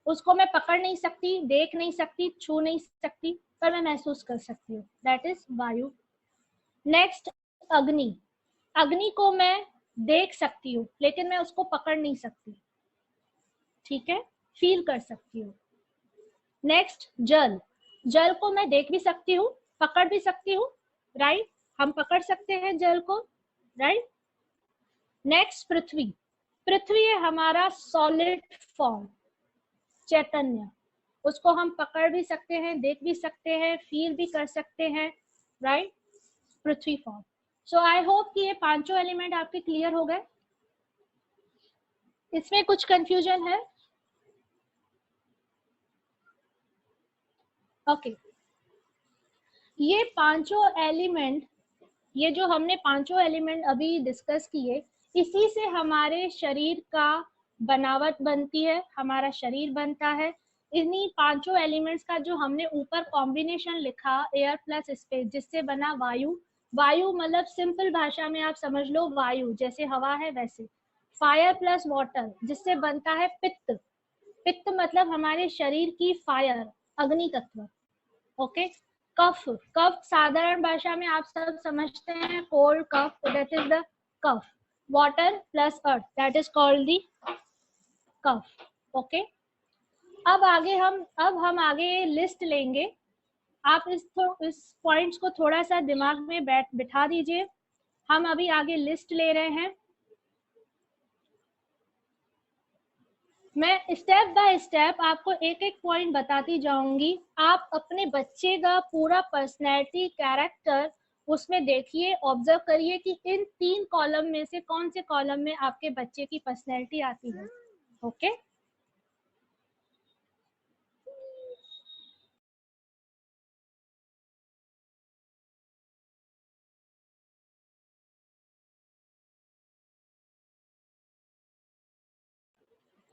उसको मैं पकड़ नहीं सकती, देख नहीं सकती, छू नहीं सकती, पर मैं महसूस कर सकती हूँ, दैट इज वायु। नेक्स्ट अग्नि। अग्नि को मैं देख सकती हूँ, लेकिन मैं उसको पकड़ नहीं सकती, ठीक है, फील कर सकती हूँ। नेक्स्ट जल। जल को मैं देख भी सकती हूँ, पकड़ भी सकती हूँ, राइट, हम पकड़ सकते हैं जल को, राइट। नेक्स्ट पृथ्वी। पृथ्वी है हमारा सॉलिड फॉर्म, चैतन्य, उसको हम पकड़ भी सकते हैं, देख भी सकते हैं, फील भी कर सकते हैं, right, Prithvi form. So I hope कि ये 5 एलिमेंट आपके क्लियर हो गए। इसमें कुछ कंफ्यूजन है? ओके, ये 5 एलिमेंट, ये जो हमने 5 एलिमेंट अभी डिस्कस किए, इसी से हमारे शरीर का बनावट बनती है, हमारा शरीर बनता है। इन्हीं 5 एलिमेंट्स का जो हमने ऊपर कॉम्बिनेशन लिखा एयर प्लस स्पेस, जिससे बना वायु। वायु मतलब सिंपल भाषा में आप समझ लो वायु, जैसे हवा है वैसे। फायर प्लस वाटर जिससे बनता है पित्त। पित्त मतलब हमारे शरीर की फायर, अग्नि तत्व। ओके, कफ, कफ साधारण भाषा में आप सब समझते हैं, cold kapha, that is the kapha. Water plus earth, that is called the kapha. Okay, अब हम आगे लिस्ट लेंगे। आप इस पॉइंट्स को थोड़ा सा दिमाग में बिठा दीजिए। हम अभी आगे लिस्ट ले रहे हैं। मैं स्टेप बाय स्टेप आपको एक एक पॉइंट बताती जाऊंगी। आप अपने बच्चे का पूरा पर्सनैलिटी, कैरेक्टर उसमें देखिए, ऑब्जर्व करिए कि इन 3 कॉलम में से कौन से कॉलम में आपके बच्चे की पर्सनैलिटी आती है। Okay,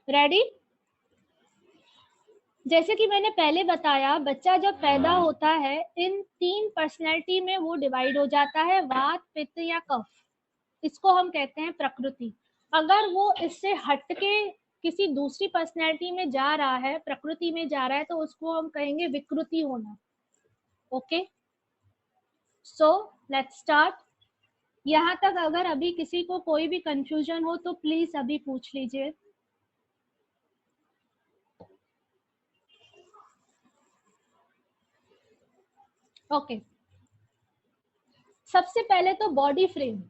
ready? जैसे कि मैंने पहले बताया, बच्चा जब पैदा होता है इन 3 पर्सनैलिटी में वो डिवाइड हो जाता है, वात, पित्त या कफ। इसको हम कहते हैं प्रकृति। अगर वो इससे हटके किसी दूसरी पर्सनैलिटी में जा रहा है, प्रकृति में जा रहा है, तो उसको हम कहेंगे विकृति होना। Okay, so let's start. यहाँ तक अगर अभी किसी को कोई भी कंफ्यूजन हो तो प्लीज अभी पूछ लीजिए। ओके, सबसे पहले तो बॉडी फ्रेम।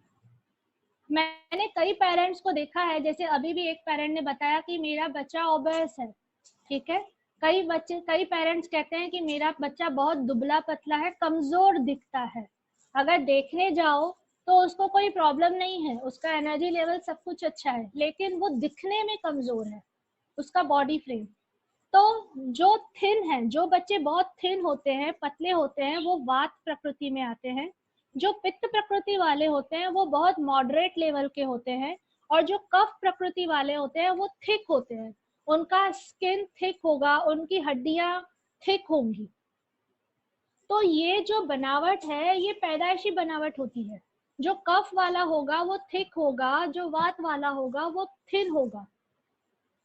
मैंने कई पेरेंट्स को देखा है, जैसे अभी भी एक पेरेंट ने बताया कि मेरा बच्चा ओबेस है, ठीक है। कई पेरेंट्स कहते हैं कि मेरा बच्चा बहुत दुबला पतला है, कमजोर दिखता है। अगर देखने जाओ तो उसको कोई प्रॉब्लम नहीं है, उसका एनर्जी लेवल सब कुछ अच्छा है, लेकिन वो दिखने में कमजोर है, उसका बॉडी फ्रेम। तो जो थिन है, जो बच्चे बहुत थिन होते हैं, पतले होते हैं, वो वात प्रकृति में आते हैं। जो पित्त प्रकृति वाले होते हैं वो बहुत मॉडरेट लेवल के होते हैं, और जो कफ प्रकृति वाले होते हैं वो थिक होते हैं, उनका स्किन थिक होगा, उनकी हड्डियां थिक होंगी। तो ये जो बनावट है ये पैदाइशी बनावट होती है। जो कफ वाला होगा वो थिक होगा, जो वात वाला होगा वो थिन होगा।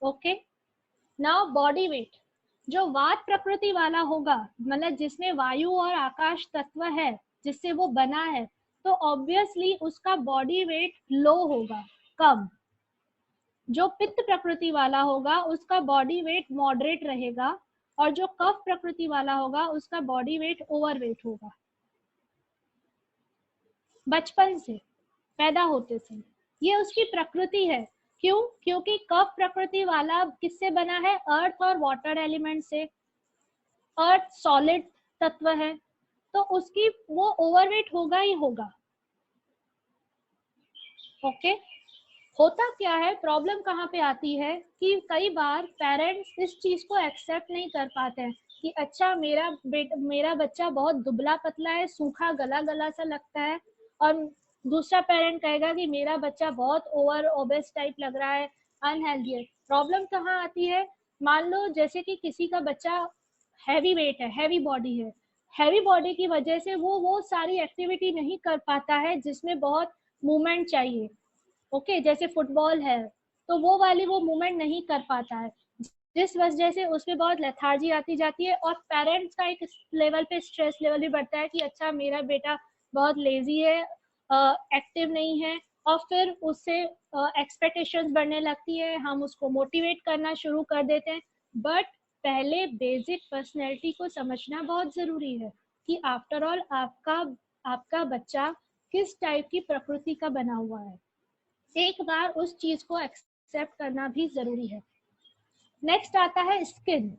Okay, now body weight. जो वात प्रकृति वाला होगा, मतलब जिसमें वायु और आकाश तत्व है, जिससे वो बना है, तो ऑब्वियसली उसका बॉडी वेट लो होगा, कम। जो पित्त प्रकृति वाला होगा उसका बॉडी वेट मॉडरेट रहेगा, और जो कफ प्रकृति वाला होगा उसका बॉडी वेट ओवरवेट होगा। बचपन से, पैदा होते से, ये उसकी प्रकृति है। क्यों? क्योंकि कफ प्रकृति वाला किससे बना है? अर्थ और वाटर एलिमेंट से। अर्थ सॉलिड तत्व है, तो उसकी वो ओवरवेट होगा ही होगा। ओके, होता क्या है, प्रॉब्लम कहाँ पे आती है कि कई बार पेरेंट्स इस चीज को एक्सेप्ट नहीं कर पाते हैं कि अच्छा मेरा बच्चा बहुत दुबला पतला है, सूखा गला गला सा लगता है, और दूसरा पेरेंट कहेगा कि मेरा बच्चा बहुत ओवर ओबेस टाइप लग रहा है, अनहेल्दी है। प्रॉब्लम कहाँ आती है? मान लो जैसे कि किसी का बच्चा हैवी वेट है, हैवी बॉडी है, हैवी बॉडी की वजह से वो सारी एक्टिविटी नहीं कर पाता है जिसमें बहुत मूवमेंट चाहिए। ओके, जैसे फुटबॉल है तो वो वाली वो मूवमेंट नहीं कर पाता है, जिस वजह से उसमें बहुत लेथार्जी आती जाती है, और पेरेंट्स का एक लेवल पे स्ट्रेस लेवल भी बढ़ता है कि अच्छा मेरा बेटा बहुत लेजी है, एक्टिव नहीं है, और फिर उससे एक्सपेक्टेशंस बढ़ने लगती है, हम उसको मोटिवेट करना शुरू कर देते हैं। बट पहले बेसिक पर्सनैलिटी को समझना बहुत जरूरी है कि आफ्टर ऑल आपका बच्चा किस टाइप की प्रकृति का बना हुआ है। एक बार उस चीज को एक्सेप्ट करना भी जरूरी है। नेक्स्ट आता है स्किन।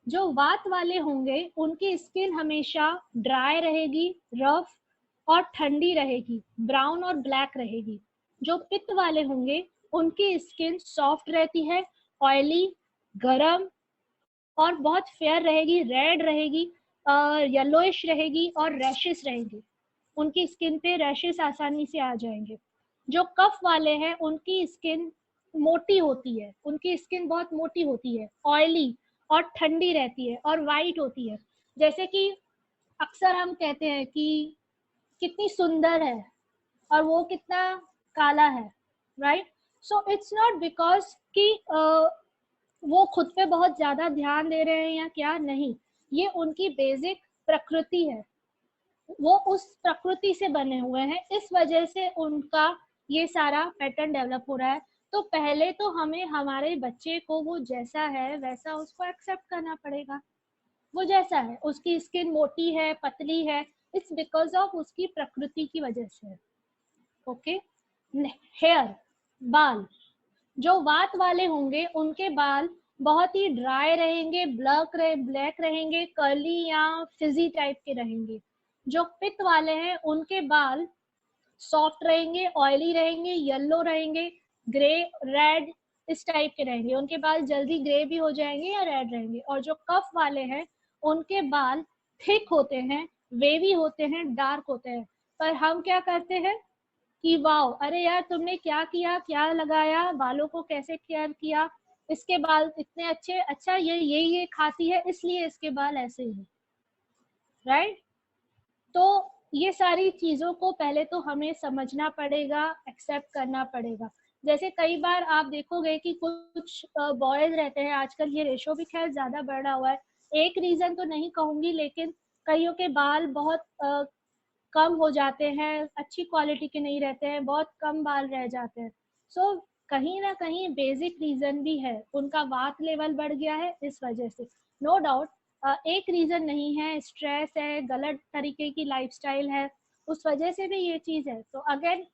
जो वात वाले होंगे उनकी स्किन हमेशा ड्राई रहेगी, रफ और ठंडी रहेगी, ब्राउन और ब्लैक रहेगी। जो पित्त वाले होंगे उनकी स्किन सॉफ्ट रहती है, ऑयली, गरम और बहुत फेयर रहेगी, रेड रहेगी, येलोइश रहेगी और रैशेस रहेंगे। उनकी स्किन पे रैशेस आसानी से आ जाएंगे। जो कफ वाले हैं उनकी स्किन मोटी होती है, उनकी स्किन बहुत मोटी होती है, ऑयली और ठंडी रहती है और वाइट होती है। जैसे कि अक्सर हम कहते हैं कि कितनी सुंदर है और वो कितना काला है, right? So it's not because कि वो खुद पे बहुत ज्यादा ध्यान दे रहे हैं या क्या, नहीं, ये उनकी बेसिक प्रकृति है, वो उस प्रकृति से बने हुए हैं, इस वजह से उनका ये सारा पैटर्न डेवलप हो रहा है। तो पहले तो हमें हमारे बच्चे को वो जैसा है वैसा उसको एक्सेप्ट करना पड़ेगा। वो जैसा है, उसकी स्किन मोटी है, पतली है, इट्स बिकॉज ऑफ उसकी प्रकृति की वजह से। ओके, हेयर, बाल, जो वात वाले होंगे उनके बाल बहुत ही ड्राई रहेंगे, ब्लैक रहेंगे, कर्ली या फिजी टाइप के रहेंगे। जो पित्त वाले हैं उनके बाल सॉफ्ट रहेंगे, ऑयली रहेंगे, येलो रहेंगे, ग्रे, रेड, इस टाइप के रहेंगे। उनके बाल जल्दी ग्रे भी हो जाएंगे या रेड रहेंगे। और जो कफ वाले हैं उनके बाल थिक होते हैं, वेवी होते हैं, डार्क होते हैं। पर हम क्या करते हैं कि वाओ, अरे यार तुमने क्या किया, क्या लगाया, बालों को कैसे केयर किया, इसके बाल इतने अच्छे, अच्छा ये खाती है इसलिए इसके बाल ऐसे ही, राइट। तो ये सारी चीजों को पहले तो हमें समझना पड़ेगा, एक्सेप्ट करना पड़ेगा। जैसे कई बार आप देखोगे कि कुछ बॉयज रहते हैं, आजकल ये रेशो भी खैर ज्यादा बढ़ा हुआ है, एक रीजन तो नहीं कहूंगी, लेकिन कईयों के बाल बहुत कम हो जाते हैं, अच्छी क्वालिटी के नहीं रहते हैं, बहुत कम बाल रह जाते हैं। सो कहीं ना कहीं बेसिक रीजन भी है, उनका वात लेवल बढ़ गया है इस वजह से, नो डाउट। एक रीजन नहीं है, स्ट्रेस है, गलत तरीके की लाइफस्टाइल है, उस वजह से भी ये चीज है। तो अगेन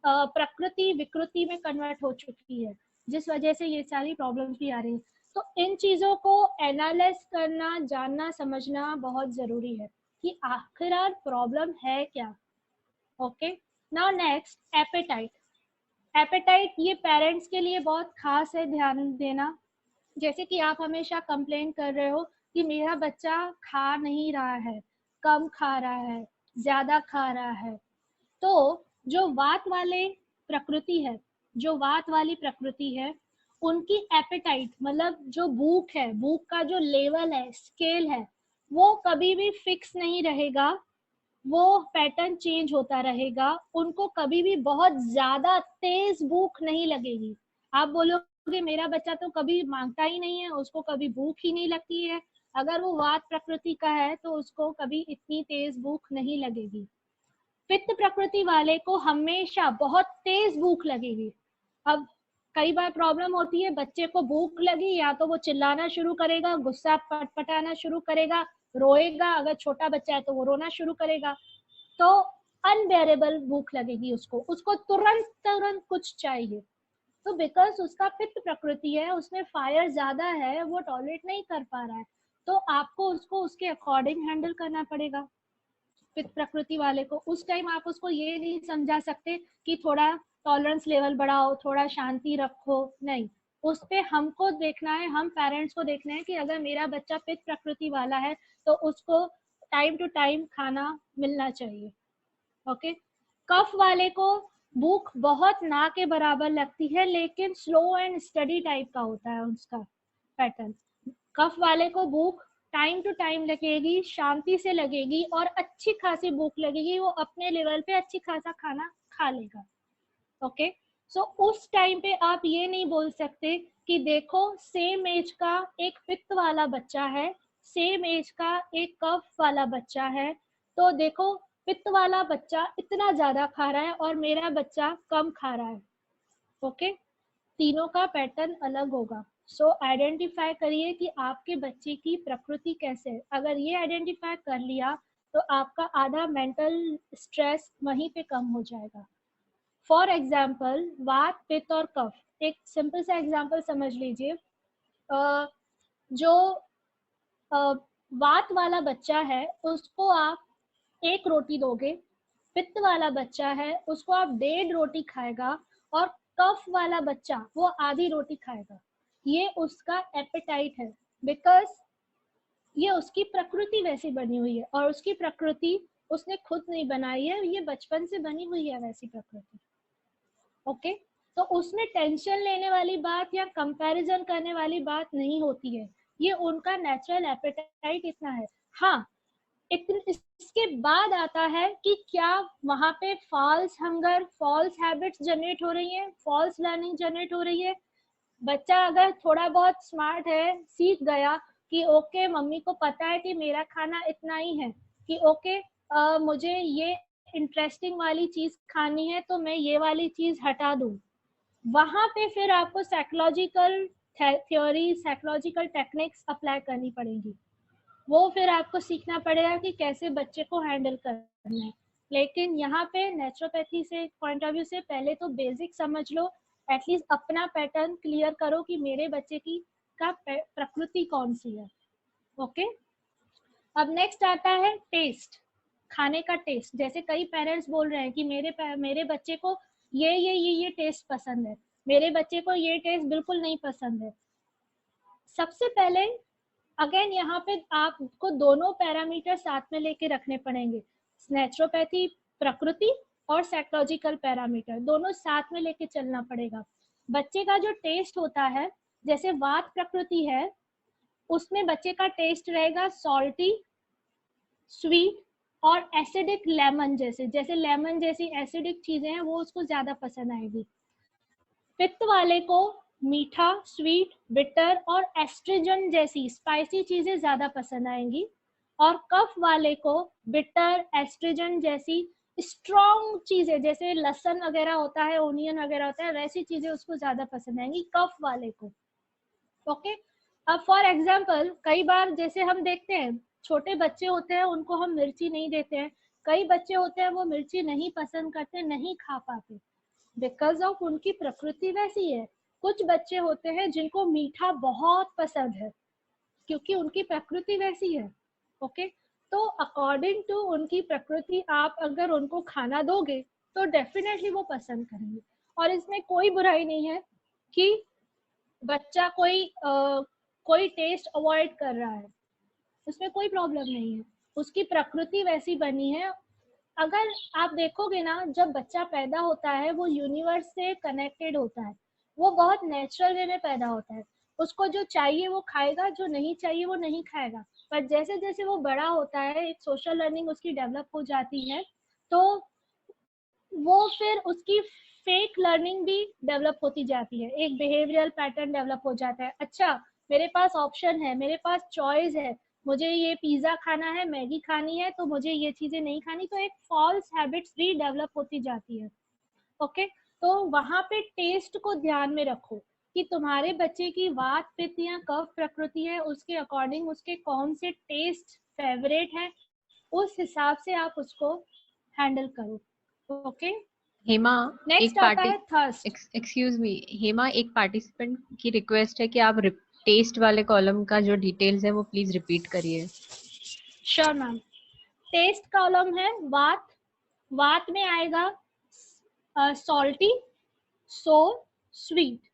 प्रकृति विकृति में कन्वर्ट हो चुकी है, जिस वजह से ये सारी प्रॉब्लम्स भी आ रही हैं। तो इन चीजों को एनालाइज करना, जानना, समझना बहुत जरूरी है कि आखिरकार प्रॉब्लम है क्या। Okay, now next, appetite. Appetite ये पेरेंट्स के लिए बहुत खास है ध्यान देना। जैसे कि आप हमेशा कंप्लेन कर रहे हो कि मेरा बच्चा खा नहीं रहा है, कम खा रहा है, ज्यादा खा रहा है। तो जो वात वाले प्रकृति है, जो वात वाली प्रकृति है, उनकी एपेटाइट मतलब जो भूख है, भूख का जो लेवल है, स्केल है, वो कभी भी फिक्स नहीं रहेगा, वो पैटर्न चेंज होता रहेगा। उनको कभी भी बहुत ज्यादा तेज भूख नहीं लगेगी। आप बोलोगे मेरा बच्चा तो कभी मांगता ही नहीं है, उसको कभी भूख ही नहीं लगती है, अगर वो वात प्रकृति का है तो उसको कभी इतनी तेज भूख नहीं लगेगी। पित्त प्रकृति वाले को हमेशा बहुत तेज भूख लगेगी। अब कई बार प्रॉब्लम होती है, बच्चे को भूख लगी या तो वो चिल्लाना शुरू करेगा, गुस्सा पटपटाना शुरू करेगा, रोएगा, अगर छोटा बच्चा है तो वो रोना शुरू करेगा। तो अनबेरेबल भूख लगेगी उसको तुरंत कुछ चाहिए। तो बिकॉज उसका पित्त प्रकृति है, उसमें फायर ज्यादा है, वो टॉलरेट नहीं कर पा रहा है, तो आपको उसको उसके अकॉर्डिंग हैंडल करना पड़ेगा। पित्त प्रकृति वाले को उस टाइम आप उसको ये नहीं समझा सकते कि थोड़ा टॉलरेंस लेवल बढ़ाओ, थोड़ा शांति रखो, नहीं, उस पे हमको देखना है, हम पेरेंट्स को देखना है कि अगर मेरा बच्चा पित्त प्रकृति वाला है तो उसको टाइम टू टाइम खाना मिलना चाहिए। ओके, कफ वाले को भूख बहुत ना के बराबर लगती है, लेकिन स्लो एंड स्टडी टाइप का होता है उसका पैटर्न। कफ वाले को भूख टाइम टू टाइम लगेगी, शांति से लगेगी और अच्छी खासी भूख लगेगी, वो अपने लेवल पे अच्छी खासा खाना खा लेगा। ओके, सो उस टाइम पे आप ये नहीं बोल सकते कि देखो सेम एज का एक पित्त वाला बच्चा है, सेम एज का एक कफ वाला बच्चा है, तो देखो पित्त वाला बच्चा इतना ज्यादा खा रहा है और मेरा बच्चा कम खा रहा है। ओके, तीनों का पैटर्न अलग होगा। सो आइडेंटिफाई करिए कि आपके बच्चे की प्रकृति कैसे है। अगर ये आइडेंटिफाई कर लिया तो आपका आधा मेंटल स्ट्रेस वहीं पे कम हो जाएगा। फॉर एग्जाम्पल, वात, पित्त और कफ, एक सिंपल सा एग्जाम्पल समझ लीजिए। जो वात वाला बच्चा है उसको आप 1 रोटी दोगे, पित्त वाला बच्चा है उसको आप 1.5 रोटी खाएगा, और कफ वाला बच्चा वो आधी रोटी खाएगा। ये उसका एपेटाइट है, बिकॉज ये उसकी प्रकृति वैसी बनी हुई है, और उसकी प्रकृति उसने खुद नहीं बनाई है, ये बचपन से बनी हुई है वैसी प्रकृति। ओके, तो उसमें टेंशन लेने वाली बात या कंपैरिजन करने वाली बात नहीं होती है, ये उनका नेचुरल एपेटाइट इतना है। हाँ, इसके बाद आता है कि क्या वहां पे false hunger, false habits generate हो रही हैं, फॉल्स लर्निंग जनरेट हो रही है। बच्चा अगर थोड़ा बहुत स्मार्ट है, सीख गया कि ओके मम्मी को पता है कि मेरा खाना इतना ही है, कि ओके मुझे ये इंटरेस्टिंग वाली चीज खानी है तो मैं ये वाली चीज हटा दूं, वहां पे फिर आपको psychological theory, psychological techniques apply करनी पड़ेगी। वो फिर आपको सीखना पड़ेगा कि कैसे बच्चे को हैंडल करना है। लेकिन यहाँ पे नेचुरोपैथी से पॉइंट ऑफ व्यू से पहले तो बेसिक समझ लो, एटलीस्ट अपना पैटर्न क्लियर करो कि मेरे बच्चे की का प्रकृति कौन सी है। ओके, अब नेक्स्ट आता है टेस्ट, खाने का टेस्ट। जैसे कई पेरेंट्स बोल रहे हैं कि मेरे बच्चे को ये टेस्ट पसंद है, मेरे बच्चे को ये टेस्ट बिल्कुल नहीं पसंद है। सबसे पहले अगेन यहाँ पे आपको दोनों पैरामीटर साथ में लेके रखने पड़ेंगे, नेचुरोपैथी प्रकृति और साइकोलॉजिकल पैरामीटर दोनों साथ में लेके चलना पड़ेगा। बच्चे का जो टेस्ट होता है, जैसे वात प्रकृति है उसमें बच्चे का टेस्ट रहेगा सॉल्टी, स्वीट और एसिडिक, लेमन जैसे लेमन जैसी एसिडिक चीजें हैं वो उसको ज्यादा पसंद आएगी। पित्त वाले को मीठा, स्वीट, बिटर और एस्ट्रिजन जैसी स्पाइसी चीजें ज्यादा पसंद आएंगी, और कफ वाले को बिटर, एस्ट्रिजन जैसी स्ट्रॉन्ग चीजें जैसे लहसुन वगैरह होता है, ओनियन वगैरह होता है, वैसी चीजें उसको ज्यादा पसंद आएंगी कफ वाले को। ओके, अब फॉर एग्जाम्पल कई बार जैसे हम देखते हैं छोटे बच्चे होते हैं उनको हम मिर्ची नहीं देते हैं, कई बच्चे होते हैं वो मिर्ची नहीं पसंद करते, नहीं खा पाते, बिकॉज ऑफ उनकी प्रकृति वैसी है। कुछ बच्चे होते हैं जिनको मीठा बहुत पसंद है क्योंकि उनकी प्रकृति वैसी है। ओके, तो अकॉर्डिंग टू उनकी प्रकृति आप अगर उनको खाना दोगे तो डेफिनेटली वो पसंद करेंगे। और इसमें कोई बुराई नहीं है कि बच्चा कोई टेस्ट अवॉइड कर रहा है, उसमें कोई प्रॉब्लम नहीं है, उसकी प्रकृति वैसी बनी है। अगर आप देखोगे ना, जब बच्चा पैदा होता है वो यूनिवर्स से कनेक्टेड होता है, वो बहुत नेचुरल वे में पैदा होता है, उसको जो चाहिए वो खाएगा, जो नहीं चाहिए वो नहीं खाएगा। पर जैसे जैसे वो बड़ा होता है, एक सोशल लर्निंग उसकी डेवलप हो जाती है, तो वो फिर उसकी फेक लर्निंग भी डेवलप होती जाती है, एक बिहेवियरल पैटर्न डेवलप हो जाता है। अच्छा, मेरे पास ऑप्शन है, मेरे पास चॉइस है, मुझे ये पिज्जा खाना है, मैगी खानी है, तो मुझे ये चीजें नहीं खानी, तो एक फॉल्स हैबिट्स भी डेवलप होती जाती है। ओके, तो वहां पे टेस्ट को ध्यान में रखो कि तुम्हारे बच्चे की वात, पित्त या कफ प्रकृति है, उसके अकॉर्डिंग उसके कौन से टेस्ट फेवरेट है, उस हिसाब से आप उसको हैंडल करो। ओके, हेमा, नेक्स्ट आता है थर्स्ट। एक्सक्यूज मी हेमा, एक पार्टिसिपेंट की रिक्वेस्ट है कि आप टेस्ट वाले कॉलम का जो डिटेल्स है वो प्लीज रिपीट करिए। Sure ma'am. टेस्ट कॉलम है वात, वात में आएगा सॉल्टी, सोर, स्वीट।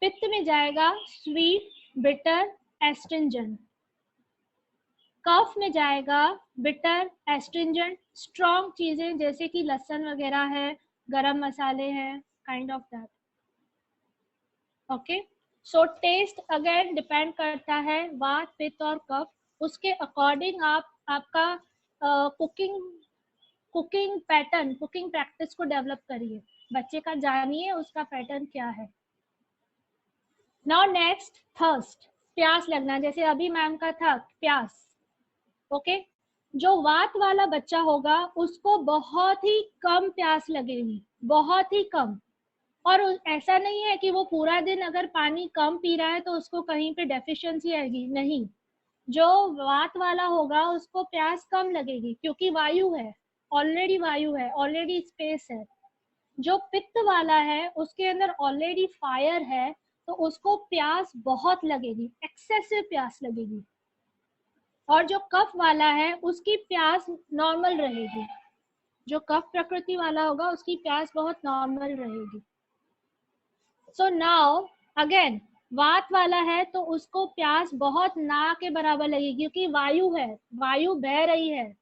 पित्त में जाएगा स्वीट, बिटर, एस्ट्रिंजेंट। कफ में जाएगा बिटर, एस्ट्रिंजेंट, स्ट्रॉन्ग चीजें जैसे कि लहसुन वगैरह है, गरम मसाले हैं, kind of that. Okay, so taste again depend करता है वात, पित्त और कफ, उसके अकॉर्डिंग आप आपका कुकिंग पैटर्न, कुकिंग प्रैक्टिस को डेवलप करिए, बच्चे का जानिए उसका पैटर्न क्या है। नाउ नेक्स्ट थर्स्ट, प्यास लगना, जैसे अभी मैम का था प्यास। ओके, जो वात वाला बच्चा होगा उसको बहुत ही कम प्यास लगेगी, बहुत ही कम, और ऐसा नहीं है कि वो पूरा दिन अगर पानी कम पी रहा है तो उसको कहीं पे डेफिशिएंसी आएगी, नहीं। जो वात वाला होगा उसको प्यास कम लगेगी क्योंकि वायु है, ऑलरेडी वायु है, ऑलरेडी स्पेस है। जो पित्त वाला है उसके अंदर ऑलरेडी फायर है, तो उसको प्यास बहुत लगेगी, एक्सेसिव प्यास लगेगी। और जो कफ वाला है उसकी प्यास नॉर्मल रहेगी, जो कफ प्रकृति वाला होगा उसकी प्यास बहुत नॉर्मल रहेगी। सो नाउ अगेन, वात वाला है तो उसको प्यास बहुत ना के बराबर लगेगी क्योंकि वायु है, वायु बह रही है,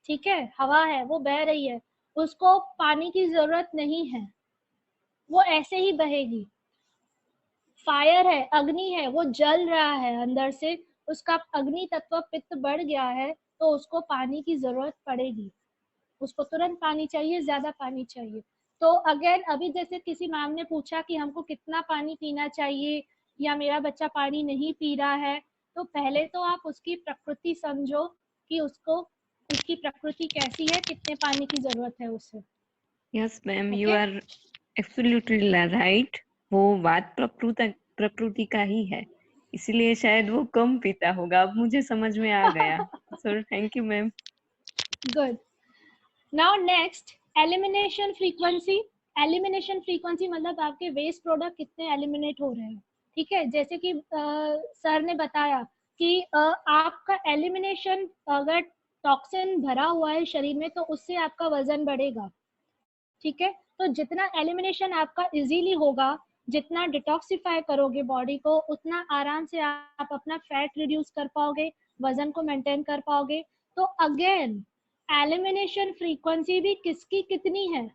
ठीक है, हवा है वो बह रही है, उसको पानी की जरूरत नहीं है, वो ऐसे ही बहेगी। फायर है, अग्नि है, वो जल रहा है अंदर से, उसका अग्नि तत्व पित्त बढ़ गया है तो उसको पानी की जरूरत पड़ेगी, उसको तुरंत पानी चाहिए, ज्यादा पानी चाहिए। तो अगेन अभी जैसे किसी मैम ने पूछा कि हमको कितना पानी पीना चाहिए या मेरा बच्चा पानी नहीं पी रहा है, तो पहले तो आप उसकी प्रकृति समझो कि उसको उसकी प्रकृति कैसी है, कितने पानी की जरूरत है उसे। Yes ma'am, you are absolutely right. वो वात प्रकृति का ही है, इसलिए शायद वो कम पीता होगा। अब मुझे समझ में आ गया। So thank you ma'am. Good. Now next, elimination frequency. Elimination frequency मतलब आपके वेस्ट प्रोडक्ट कितने एलिमिनेट हो रहे हैं, ठीक है। जैसे कि सर ने बताया कि आपका एलिमिनेशन, अगर टॉक्सिन भरा हुआ है शरीर में तो उससे आपका वजन बढ़ेगा, ठीक है। तो जितना एलिमिनेशन आपका इजीली होगा, जितना डिटॉक्सिफाई करोगे बॉडी को, उतना आराम से आप अपना फैट रिड्यूस कर पाओगे, वजन को मेंटेन कर पाओगे। तो अगेन एलिमिनेशन फ्रीक्वेंसी भी किसकी कितनी है।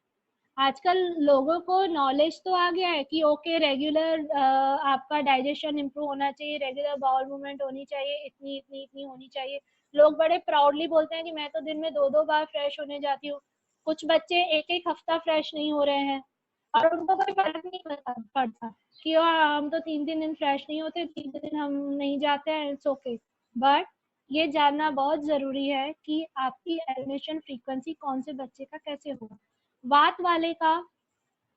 आजकल लोगों को नॉलेज तो आ गया है कि ओके रेगुलर आपका डाइजेशन इंप्रूव होना चाहिए, रेगुलर बाउल मूवमेंट होनी चाहिए, इतनी इतनी इतनी होनी चाहिए। लोग बड़े प्राउडली बोलते हैं कि मैं तो दिन में 2-2 बार फ्रेश होने जाती हूँ। कुछ बच्चे एक हफ्ता फ्रेश नहीं हो रहे हैं और उनको कोई फर्क नहीं पड़ता कि हम तो 3-3 दिन फ्रेश नहीं होते, 3 दिन हम नहीं जाते हैं, इट्स ओके। बट ये जानना बहुत जरूरी है कि आपकी एलिमिनेशन फ्रीक्वेंसी कौन से बच्चे का कैसे होगा। वात वाले का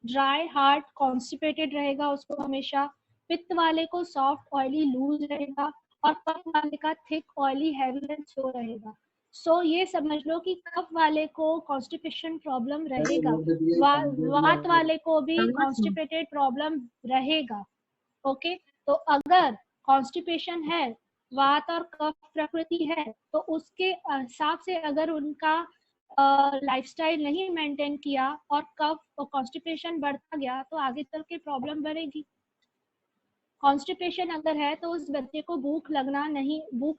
ड्राई हार्ट कॉन्स्टिपेटेड रहेगा उसको हमेशा, पित्त वाले को सॉफ्ट ऑयली लूज रहेगा और कफ वाले का thick oily heavy and slow रहेगा। सो ये समझ लो कि कफ वाले को कॉन्स्टिपेशन प्रॉब्लम रहेगा, वात वाले को भी कॉन्स्टिपेटेड प्रॉब्लम रहेगा। ओके, तो अगर कॉन्स्टिपेशन है, वात और कफ प्रकृति है, तो उसके हिसाब से अगर उनका लाइफस्टाइल नहीं मेंटेन किया और कफ और कॉन्स्टिपेशन बढ़ता गया तो आगे चल के प्रॉब्लम बढ़ेगी। कॉन्स्टिपेशन अगर है तो उस बच्चे को भूख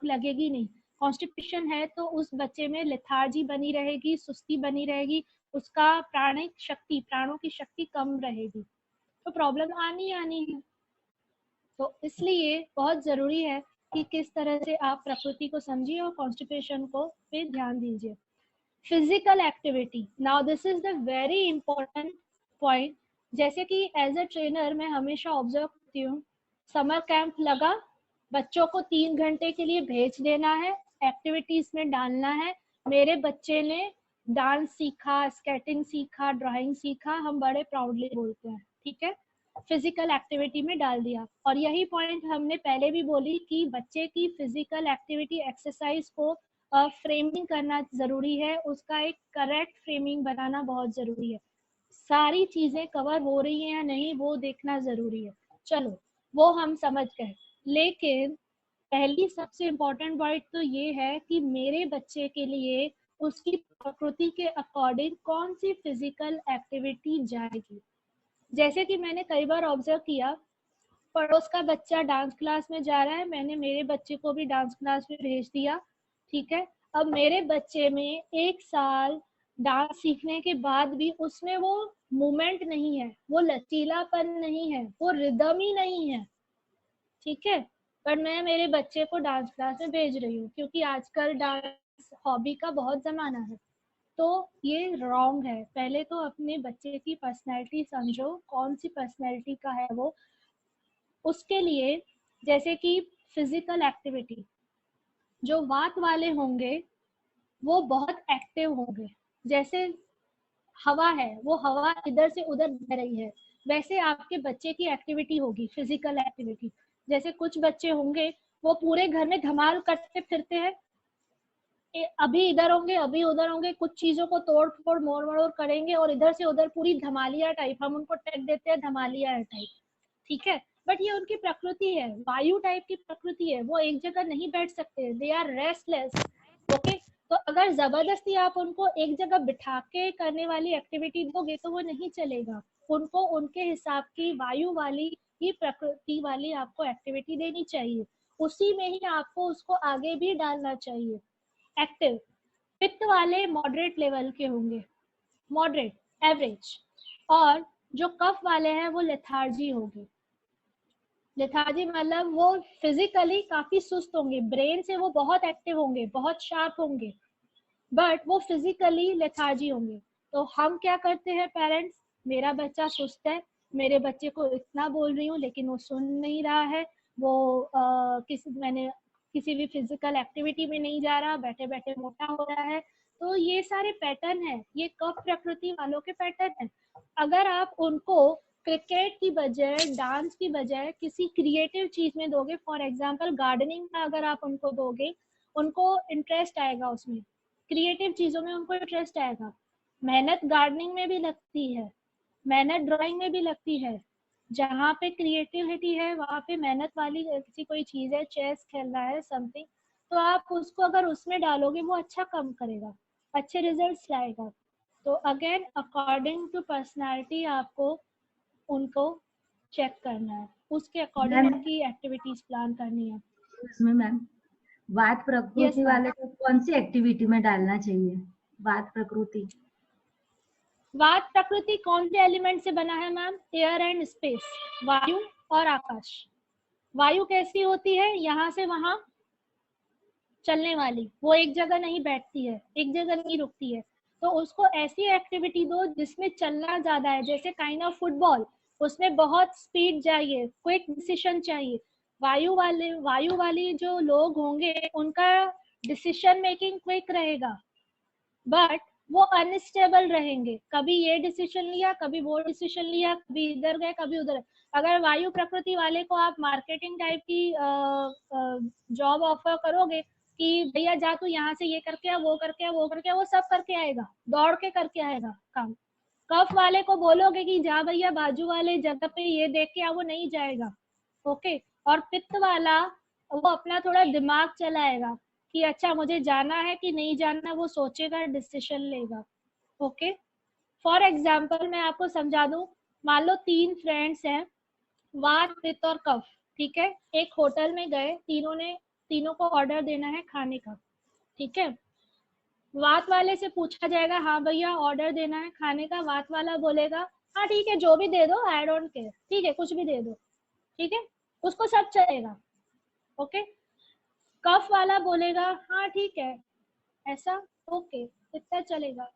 लगेगी नहीं। कॉन्स्टिपेशन है तो उस बच्चे में लेथार्जी बनी रहेगी, सुस्ती बनी रहेगी, उसका प्राणों की शक्ति कम रहेगी, तो प्रॉब्लम आनी है। तो इसलिए बहुत जरूरी है कि किस तरह से आप प्रकृति को समझिए और कॉन्स्टिपेशन को पे ध्यान दीजिए। Physical activity, now this is the very important point. जैसे कि एज अ ट्रेनर मैं हमेशा ऑब्जर्व करती हूँ, समर कैंप लगा, बच्चों को 3 घंटे के लिए भेज देना है, एक्टिविटीज में डालना है। मेरे बच्चे ने डांस सीखा, स्केटिंग सीखा, ड्राइंग सीखा, हम बड़े प्राउडली बोलते हैं, ठीक है। फिजिकल एक्टिविटी में डाल दिया। और यही पॉइंट हमने पहले भी बोली कि बच्चे की फिजिकल एक्टिविटी एक्सरसाइज को फ्रेमिंग करना जरूरी है, उसका एक करेक्ट फ्रेमिंग बनाना बहुत जरूरी है। सारी चीजें कवर हो रही हैं या नहीं वो देखना जरूरी है। चलो वो हम समझ गए, लेकिन पहली सबसे इम्पोर्टेंट पॉइंट तो ये है कि मेरे बच्चे के लिए उसकी प्रकृति के अकॉर्डिंग कौन सी फिजिकल एक्टिविटी जाएगी। जैसे कि मैंने कई बार ऑब्जर्व किया, पड़ोस का बच्चा डांस क्लास में जा रहा है, मैंने मेरे बच्चे को भी डांस क्लास में भेज दिया, ठीक है। अब मेरे बच्चे में 1 साल डांस सीखने के बाद भी उसमें वो मूवमेंट नहीं है, वो लचीलापन नहीं है, वो रिदम ही नहीं है, ठीक है। पर मैं मेरे बच्चे को डांस क्लास में भेज रही हूँ क्योंकि आजकल डांस हॉबी का बहुत जमाना है। तो ये रॉन्ग है। पहले तो अपने बच्चे की पर्सनैलिटी समझो, कौन सी पर्सनैलिटी का है वो। उसके लिए जैसे कि फिजिकल एक्टिविटी, जो वात वाले होंगे वो बहुत एक्टिव होंगे। जैसे हवा है, वो हवा इधर से उधर बह रही है, वैसे आपके बच्चे की एक्टिविटी होगी, फिजिकल एक्टिविटी। जैसे कुछ बच्चे होंगे वो पूरे घर में धमाल करते फिरते हैं, अभी इधर होंगे अभी उधर होंगे, कुछ चीजों को तोड़ फोड़ मोड़ मरोड़ करेंगे और इधर से उधर पूरी धमालिया टाइप, हम उनको टैग देते हैं धमालिया टाइप, ठीक है। बट ये उनकी प्रकृति है, वायु टाइप की प्रकृति है, वो एक जगह नहीं बैठ सकते, दे आर रेस्टलेस, ओके। तो अगर जबरदस्ती आप उनको एक जगह बिठा के करने वाली एक्टिविटी दोगे तो वो नहीं चलेगा। उनको उनके हिसाब की वायु वाली ही प्रकृति वाली आपको एक्टिविटी देनी चाहिए, उसी में ही आपको उसको आगे भी डालना चाहिए। एक्टिव पित्त वाले मॉडरेट लेवल के होंगे, मॉडरेट एवरेज, और जो कफ वाले हैं वो लेथार्जी होंगे। लेथार्जी मतलब वो फिजिकली काफी सुस्त होंगे, ब्रेन से वो बहुत एक्टिव होंगे, बहुत शार्प होंगे, बट वो फिजिकली लेथार्जी होंगे। तो हम क्या करते हैं पेरेंट्स, मेरा बच्चा सुस्त है, मेरे बच्चे को इतना बोल रही हूँ लेकिन वो सुन नहीं रहा है, वो मैंने किसी भी फिजिकल एक्टिविटी में नहीं जा रहा, बैठे बैठे मोटा हो रहा है। तो ये सारे पैटर्न है, ये कफ प्रकृति वालों के पैटर्न है। अगर आप उनको क्रिकेट की बजाय, डांस की बजाय किसी क्रिएटिव चीज में दोगे, फॉर एग्जांपल गार्डनिंग में अगर आप उनको दोगे, उनको इंटरेस्ट आएगा उसमें, क्रिएटिव चीजों में उनको इंटरेस्ट आएगा। मेहनत गार्डनिंग में भी लगती है, मेहनत ड्राइंग में भी लगती है। जहाँ पे क्रिएटिविटी है वहाँ पे मेहनत वाली किसी कोई चीज है, चेस खेल रहा है समथिंग, तो आप उसको अगर उसमें डालोगे वो अच्छा काम करेगा, अच्छे रिजल्ट्स लाएगा। तो अगेन अकॉर्डिंग टू पर्सनालिटी आपको उनको चेक करना है, उसके अकॉर्डिंग उनकी एक्टिविटीज प्लान करनी है। इसमें मैम वात प्रकृति वाले को कौन सी एक्टिविटी में डालना चाहिए? वात प्रकृति, वात प्रकृति कौन से एलिमेंट से बना है मैम? एयर एंड स्पेस, वायु और आकाश। वायु कैसी होती है? यहाँ से वहां चलने वाली, वो एक जगह नहीं बैठती है, एक जगह नहीं रुकती है। तो उसको ऐसी एक्टिविटी दो जिसमें चलना ज्यादा है, जैसे काइंड ऑफ फुटबॉल, उसमें बहुत स्पीड चाहिए, क्विक डिसीजन चाहिए। वायु वाली जो लोग होंगे उनका डिसीजन मेकिंग क्विक रहेगा, बट वो अनस्टेबल रहेंगे, कभी ये डिसीजन लिया, कभी वो डिसीजन लिया, कभी इधर गए, कभी उधर। अगर वायु प्रकृति वाले को आप मार्केटिंग टाइप की जॉब ऑफर करोगे कि भैया जा तू यहाँ से ये करके आ, वो करके आ, वो करके आ, वो सब करके आएगा, दौड़ के करके आएगा काम। कफ वाले को बोलोगे कि जा भैया बाजू वाले जगह पे ये देख के आ, वो नहीं जाएगा। ओके। और पित्त वाला वो अपना थोड़ा दिमाग चलाएगा कि अच्छा मुझे जाना है कि नहीं जाना, वो सोचेगा, डिसीजन लेगा। ओके। फॉर एग्जाम्पल मैं आपको समझा दूं, मान लो 3 फ्रेंड्स हैं, वात पित्त और कफ, ठीक है। एक होटल में गए, तीनों को ऑर्डर देना है खाने का, ठीक है। वात वाले से पूछा जाएगा हाँ भैया ऑर्डर देना है खाने का, वात वाला बोलेगा हाँ ठीक है जो भी दे दो, आई डोंट केयर, ठीक है कुछ भी दे दो, ठीक है, उसको सब चलेगा। ओके। कफ वाला बोलेगा हाँ ठीक है ऐसा, ओके इतना चलेगा,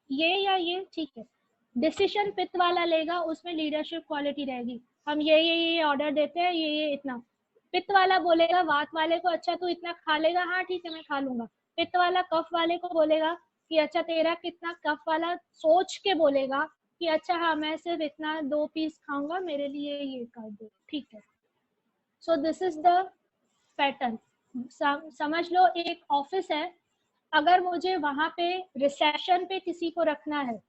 ये या ये ठीक है। डिसीजन पित्त वाला लेगा, उसमें लीडरशिप क्वालिटी रहेगी, हम ये ऑर्डर देते हैं, ये इतना। पित्त वाला बोलेगा वात वाले को अच्छा तू इतना खा लेगा, हाँ ठीक है मैं खा लूंगा। पित्त वाला कफ वाले को बोलेगा कि अच्छा तेरा कितना, कफ वाला सोच के बोलेगा कि अच्छा हाँ मैं सिर्फ इतना 2 पीस खाऊंगा, मेरे लिए ये कर दो, ठीक है। So this is the pattern. समझ लो एक ऑफिस है, अगर मुझे वहां पे रिसेप्शन पे किसी को रखना है,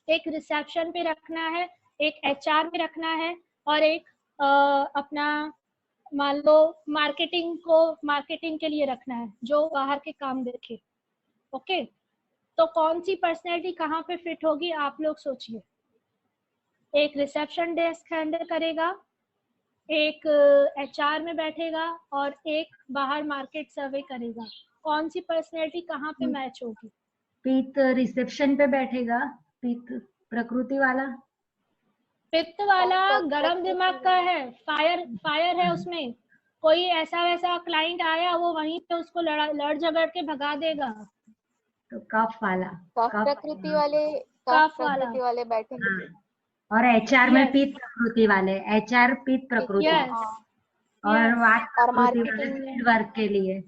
एक रिसेप्शन पे रखना है, एक एचआर में रखना है, और एक अपना मान लो मार्केटिंग के लिए रखना है जो बाहर के काम देखे। ओके। तो कौन सी पर्सनैलिटी कहाँ पे फिट होगी आप लोग सोचिए। एक रिसेप्शन डेस्क हैंडल करेगा, एक एचआर में बैठेगा, और एक बाहर मार्केट सर्वे करेगा। कौन सी पर्सनैलिटी कहाँ पे मैच होगी? पित्त रिसेप्शन पे बैठेगा, पित्त प्रकृति वाला। पित्त वाला गरम दिमाग का है, फायर है उसमें। कोई ऐसा वैसा क्लाइंट आया, वो वहीं पे उसको लड़ झगड़ के भगा देगा। तो कफ वाला, कफ प्रकृति वाले बैठेंगे। और एचआर में पित्त प्रकृति वाले, एचआर पित्त प्रकृति, और वात प्रकृति वर्क के लिए।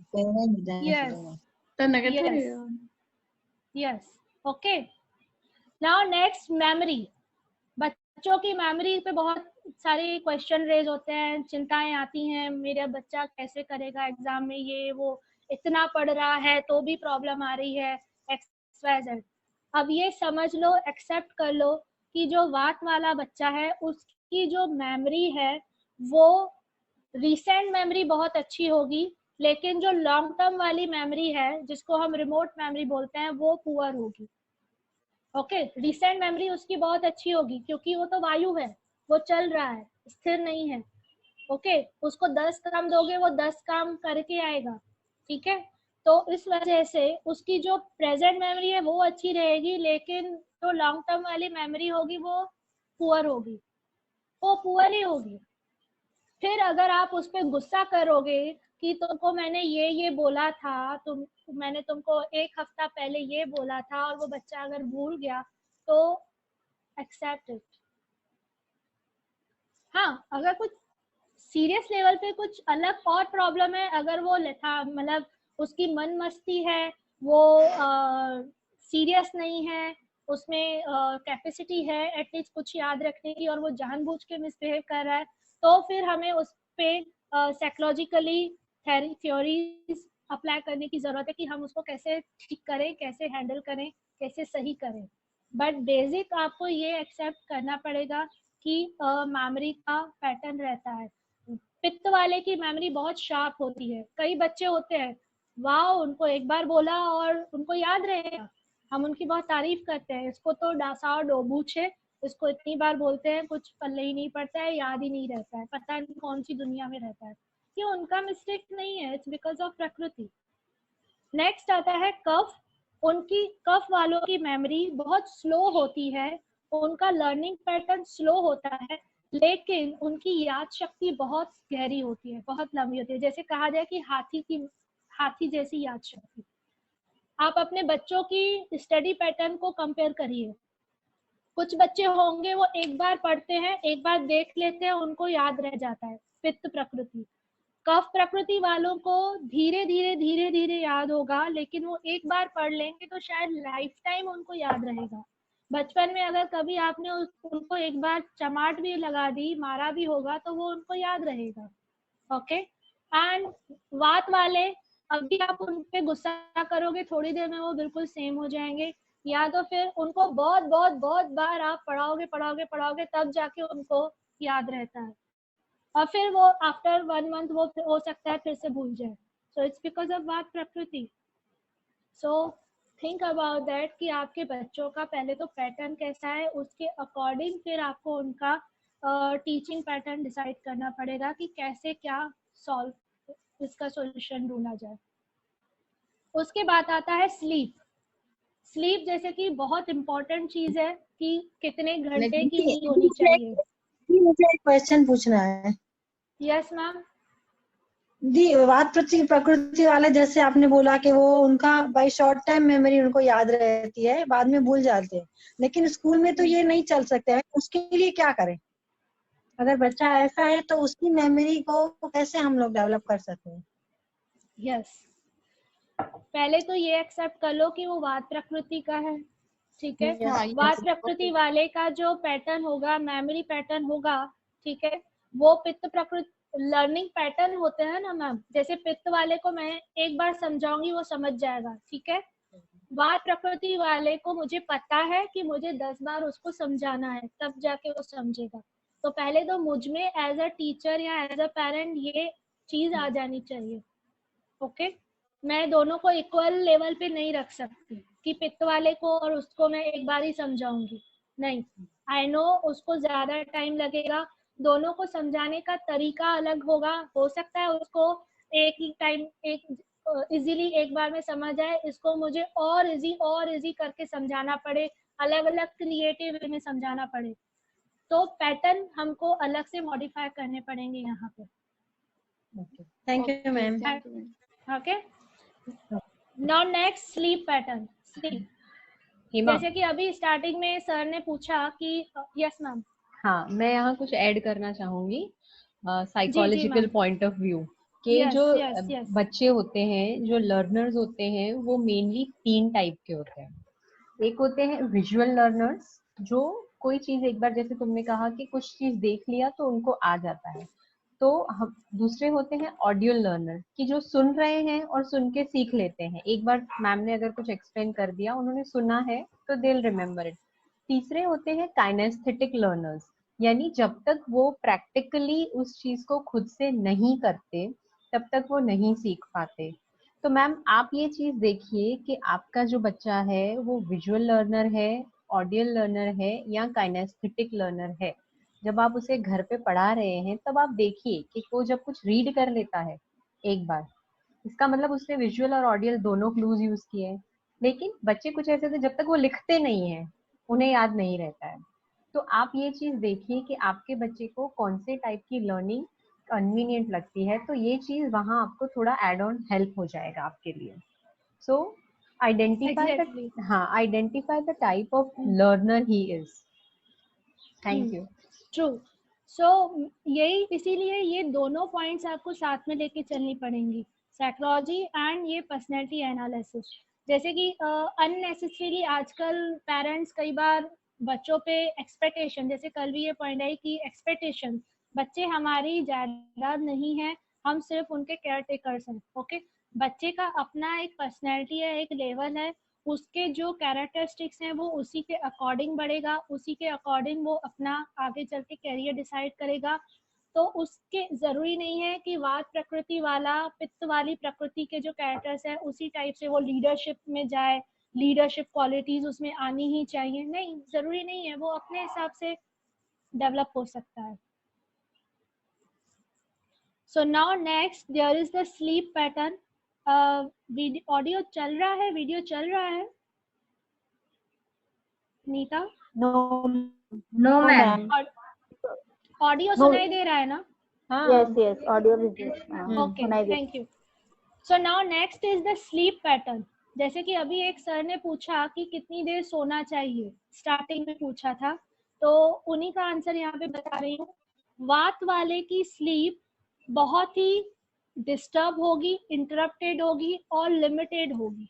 Yes. Okay. Now next, memory. बच्चों की मेमोरी पे बहुत सारे क्वेश्चन रेज होते हैं, चिंताएं आती हैं, मेरा बच्चा कैसे करेगा एग्जाम में, ये वो इतना पढ़ रहा है तो भी प्रॉब्लम आ रही है, XYZ। अब ये समझ लो, एक्सेप्ट कर लो कि जो वात वाला बच्चा है उसकी जो मेमोरी है वो रिसेंट मेमोरी बहुत अच्छी होगी, लेकिन जो लॉन्ग टर्म वाली मेमोरी है जिसको हम रिमोट मेमोरी बोलते हैं वो पुअर होगी। ओके। रिसेंट मेमोरी उसकी बहुत अच्छी होगी क्योंकि वो तो वायु है, वो चल रहा है, स्थिर नहीं है। ओके। उसको 10 काम दोगे वो 10 काम करके आएगा, ठीक है। तो इस वजह से उसकी जो प्रेजेंट मेमोरी है वो अच्छी रहेगी, लेकिन जो लॉन्ग टर्म वाली मेमोरी होगी वो पुअर होगी, वो पुअर ही होगी। फिर अगर आप उस पर गुस्सा करोगे कि तुमको मैंने ये बोला था, मैंने तुमको 1 हफ्ता पहले ये बोला था, और वो बच्चा अगर भूल गया तो एक्सेप्ट इट। हाँ, अगर कुछ सीरियस लेवल पे कुछ अलग और प्रॉब्लम है, अगर वो लेथा मतलब उसकी मन मस्ती है, वो सीरियस नहीं है, उसमें कैपेसिटी है एटलीस्ट कुछ याद रखने की, और वो जानबूझ के मिसबिहेव कर रहा है, तो फिर हमें उस पे साइकोलॉजिकली थ्योरीज अप्लाई करने की जरूरत है कि हम उसको कैसे ठीक करें, कैसे हैंडल करें, कैसे सही करें। बट बेसिक आपको ये एक्सेप्ट करना पड़ेगा कि मेमोरी का पैटर्न रहता है। पित्त वाले की मेमोरी बहुत शार्प होती है। कई बच्चे होते हैं, वाह उनको एक बार बोला और उनको याद रहेगा, हम उनकी बहुत तारीफ करते हैं, इसको तो डासा और डोबूच है, इसको इतनी बार बोलते हैं कुछ पल्ले ही नहीं पड़ता है, याद ही नहीं रहता है, पता नहीं कौन सी दुनिया में रहता है। ये उनका मिस्टेक नहीं है, इट्स बिकॉज ऑफ प्रकृति। नेक्स्ट आता है कफ। उनकी कफ वालों की मेमोरी बहुत स्लो होती है, उनका लर्निंग पैटर्न स्लो होता है, लेकिन उनकी याद शक्ति बहुत गहरी होती है, बहुत लंबी होती है। जैसे कहा जाए कि हाथी जैसी याद शक्ति। आप अपने बच्चों की स्टडी पैटर्न को कंपेयर करिए। कुछ बच्चे होंगे वो एक बार पढ़ते हैं, एक बार देख लेते हैं, उनको याद रह जाता है, पित्त प्रकृति। कफ प्रकृति वालों को धीरे धीरे याद होगा, लेकिन वो एक बार पढ़ लेंगे तो शायद लाइफ टाइम उनको याद रहेगा। बचपन में अगर कभी आपने उनको एक बार चमाट भी लगा दी, मारा भी होगा, तो वो उनको याद रहेगा। ओके। एंड वात वाले, अभी आप उन पे गुस्सा करोगे, थोड़ी देर में वो बिल्कुल सेम हो जाएंगे, या तो फिर उनको बहुत बार आप पढ़ाओगे तब जाके उनको याद रहता है, और फिर वो आफ्टर 1 मंथ वो हो सकता है फिर से भूल जाए। सो इट्स बिकॉज ऑफ वात प्रकृति। सो थिंक अबाउट दैट कि आपके बच्चों का पहले तो पैटर्न कैसा है, उसके अकॉर्डिंग फिर आपको उनका टीचिंग पैटर्न डिसाइड करना पड़ेगा कि कैसे क्या सॉल्व, इसका सॉल्यूशन ढूंढा जाए। उसके बाद आता है स्लीप। स्लीप जैसे कि बहुत इम्पोर्टेंट चीज है कि कितने घंटे की नींद होनी चाहिए। मुझे एक क्वेश्चन पूछना है। Yes ma'am. दी वात प्रकृति वाले, जैसे आपने बोला कि वो उनका बाय शॉर्ट टाइम मेमोरी उनको याद रहती है, बाद में भूल जाते हैं, लेकिन स्कूल में तो ये नहीं चल सकता है, उसके लिए क्या करें? अगर बच्चा ऐसा है तो उसकी मेमोरी को कैसे हम लोग डेवलप कर सकते हैं? यस, पहले तो ये एक्सेप्ट कर लो कि वो वात प्रकृति का है, ठीक है। वात प्रकृति वाले का जो पैटर्न होगा, मेमोरी पैटर्न होगा, ठीक है, वो पित्त प्रकृति लर्निंग पैटर्न होते हैं ना मैम। जैसे पित्त वाले को मैं एक बार समझाऊंगी वो समझ जाएगा, ठीक है। वात प्रकृति वाले को मुझे पता है कि मुझे 10 बार उसको समझाना है, तब जाके वो समझेगा। तो पहले तो मुझ में एज अ टीचर या एज अ पेरेंट ये चीज आ जानी चाहिए। ओके, मैं दोनों को इक्वल लेवल पे नहीं रख सकती कि पित्त वाले को और उसको मैं एक बार ही समझाऊंगी, नहीं। आई नो उसको ज्यादा टाइम लगेगा, दोनों को समझाने का तरीका अलग होगा। हो सकता है उसको एक ही टाइम इजीली एक बार में समझ आए, इसको मुझे और इजी करके समझाना पड़े, अलग अलग क्रिएटिव वे में समझाना पड़े, तो पैटर्न हमको अलग से मॉडिफाई करने पड़ेंगे यहाँ पे। Thank you ma'am. Okay, now next sleep pattern. Sleep, जैसे कि अभी स्टार्टिंग में सर ने पूछा कि यस मैम। हाँ, मैं यहाँ कुछ ऐड करना चाहूंगी साइकोलॉजिकल पॉइंट ऑफ व्यू के। जो बच्चे होते हैं, जो लर्नर्स होते हैं, वो मेनली 3 टाइप के होते हैं। एक होते हैं विजुअल लर्नर्स, जो कोई चीज एक बार, जैसे तुमने कहा कि कुछ चीज देख लिया तो उनको आ जाता है। तो हम दूसरे होते हैं ऑडियो लर्नर, कि जो सुन रहे हैं और सुन के सीख लेते हैं। एक बार मैम ने अगर कुछ एक्सप्लेन कर दिया, उन्होंने सुना है तो दे विल रिमेम्बर इट। तीसरे होते हैं काइनेस्थेटिक लर्नर्स, यानी जब तक वो प्रैक्टिकली उस चीज को खुद से नहीं करते तब तक वो नहीं सीख पाते। तो मैम आप ये चीज देखिए कि आपका जो बच्चा है वो विजुअल लर्नर है, ऑडियो लर्नर है या काइनेस्थेटिक लर्नर है। जब आप उसे घर पे पढ़ा रहे हैं तब आप देखिए कि वो जब कुछ रीड कर लेता है एक बार, इसका मतलब उसने विजुअल और ऑडियो दोनों क्लूज यूज किए हैं। लेकिन बच्चे कुछ ऐसे थे, जब तक वो लिखते नहीं है उन्हें याद नहीं रहता है। तो आप ये चीज देखिए कि आपके बच्चे को कौन से टाइप की लर्निंग कन्वीनियंट लगती है, तो ये चीज वहां आपको थोड़ा एड ऑन हेल्प हो जाएगा आपके लिए. So identify the type of learner he is. Thank you. True. So यही, इसीलिए ये दोनों पॉइंट्स आपको साथ में लेके चलनी पड़ेंगी, साइकोलॉजी एंड ये पर्सनैलिटी एनालिसिस. जैसे कि अननेसेसरीली आजकल पेरेंट्स कई बार बच्चों पे एक्सपेक्टेशन, जैसे कल भी ये पॉइंट आई कि एक्सपेक्टेशन, बच्चे हमारी जायदाद नहीं है, हम सिर्फ उनके केयर टेकर्स हैं. ओके, बच्चे का अपना एक पर्सनैलिटी है, एक लेवल है, उसके जो कैरेक्टरिस्टिक्स हैं वो उसी के अकॉर्डिंग बढ़ेगा, उसी के अकॉर्डिंग वो अपना आगे चल के कैरियर डिसाइड करेगा. तो उसके जरूरी नहीं है कि वात प्रकृति वाला, पित्त वाली प्रकृति के जो कैरेक्टर्स है उसी टाइप से वो लीडरशिप में जाए, लीडरशिप क्वालिटीज उसमें आनी ही चाहिए, नहीं, जरूरी नहीं है, वो अपने हिसाब से डेवलप हो सकता है. So now next there is the sleep pattern. Audio चल रहा है, वीडियो चल रहा है नीता? No ma'am. ऑडियो सुनाई दे रहा है ना? यस ऑडियो भी. Okay, thank you. So now next is the sleep pattern. जैसे कि अभी एक सर ने पूछा कि कितनी देर सोना चाहिए, स्टार्टिंग में पूछा था, तो उन्हीं का आंसर यहाँ पे बता रही हूँ. वात वाले की स्लीप बहुत ही डिस्टर्ब होगी, इंटरप्टेड होगी और लिमिटेड होगी.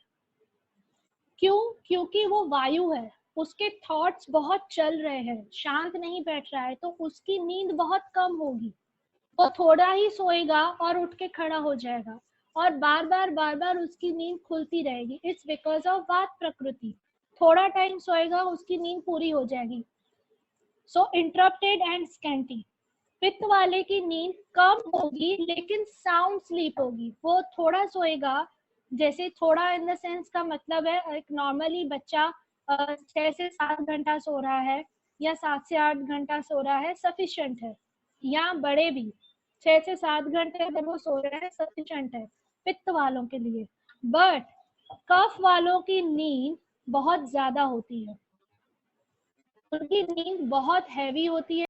क्यों? क्योंकि वो वायु है, उसके थॉट्स बहुत चल रहे हैं, शांत नहीं बैठ रहा है, तो उसकी नींद बहुत कम होगी. वो थोड़ा ही सोएगा और उठ के खड़ा हो जाएगा और बार बार उसकी नींद खुलती रहेगी. इट्स बिकॉज ऑफ वात प्रकृति. थोड़ा टाइम सोएगा, उसकी नींद पूरी हो जाएगी. सो इंटरप्टेड एंड स्कैंटी. पित्त वाले की नींद कम होगी लेकिन साउंड स्लीप होगी. वो थोड़ा सोएगा, जैसे थोड़ा इन द सेंस का मतलब है एक नॉर्मली बच्चा 6 से 7 घंटा सो रहा है या 7 से 8 घंटा सो रहा है, सफिशिएंट है. या बड़े भी 6 से 7 घंटे अगर वो सो रहे हैं, सफिशिएंट है पित्त वालों के लिए. बट कफ वालों की नींद बहुत ज्यादा होती है, उनकी नींद बहुत हैवी होती है.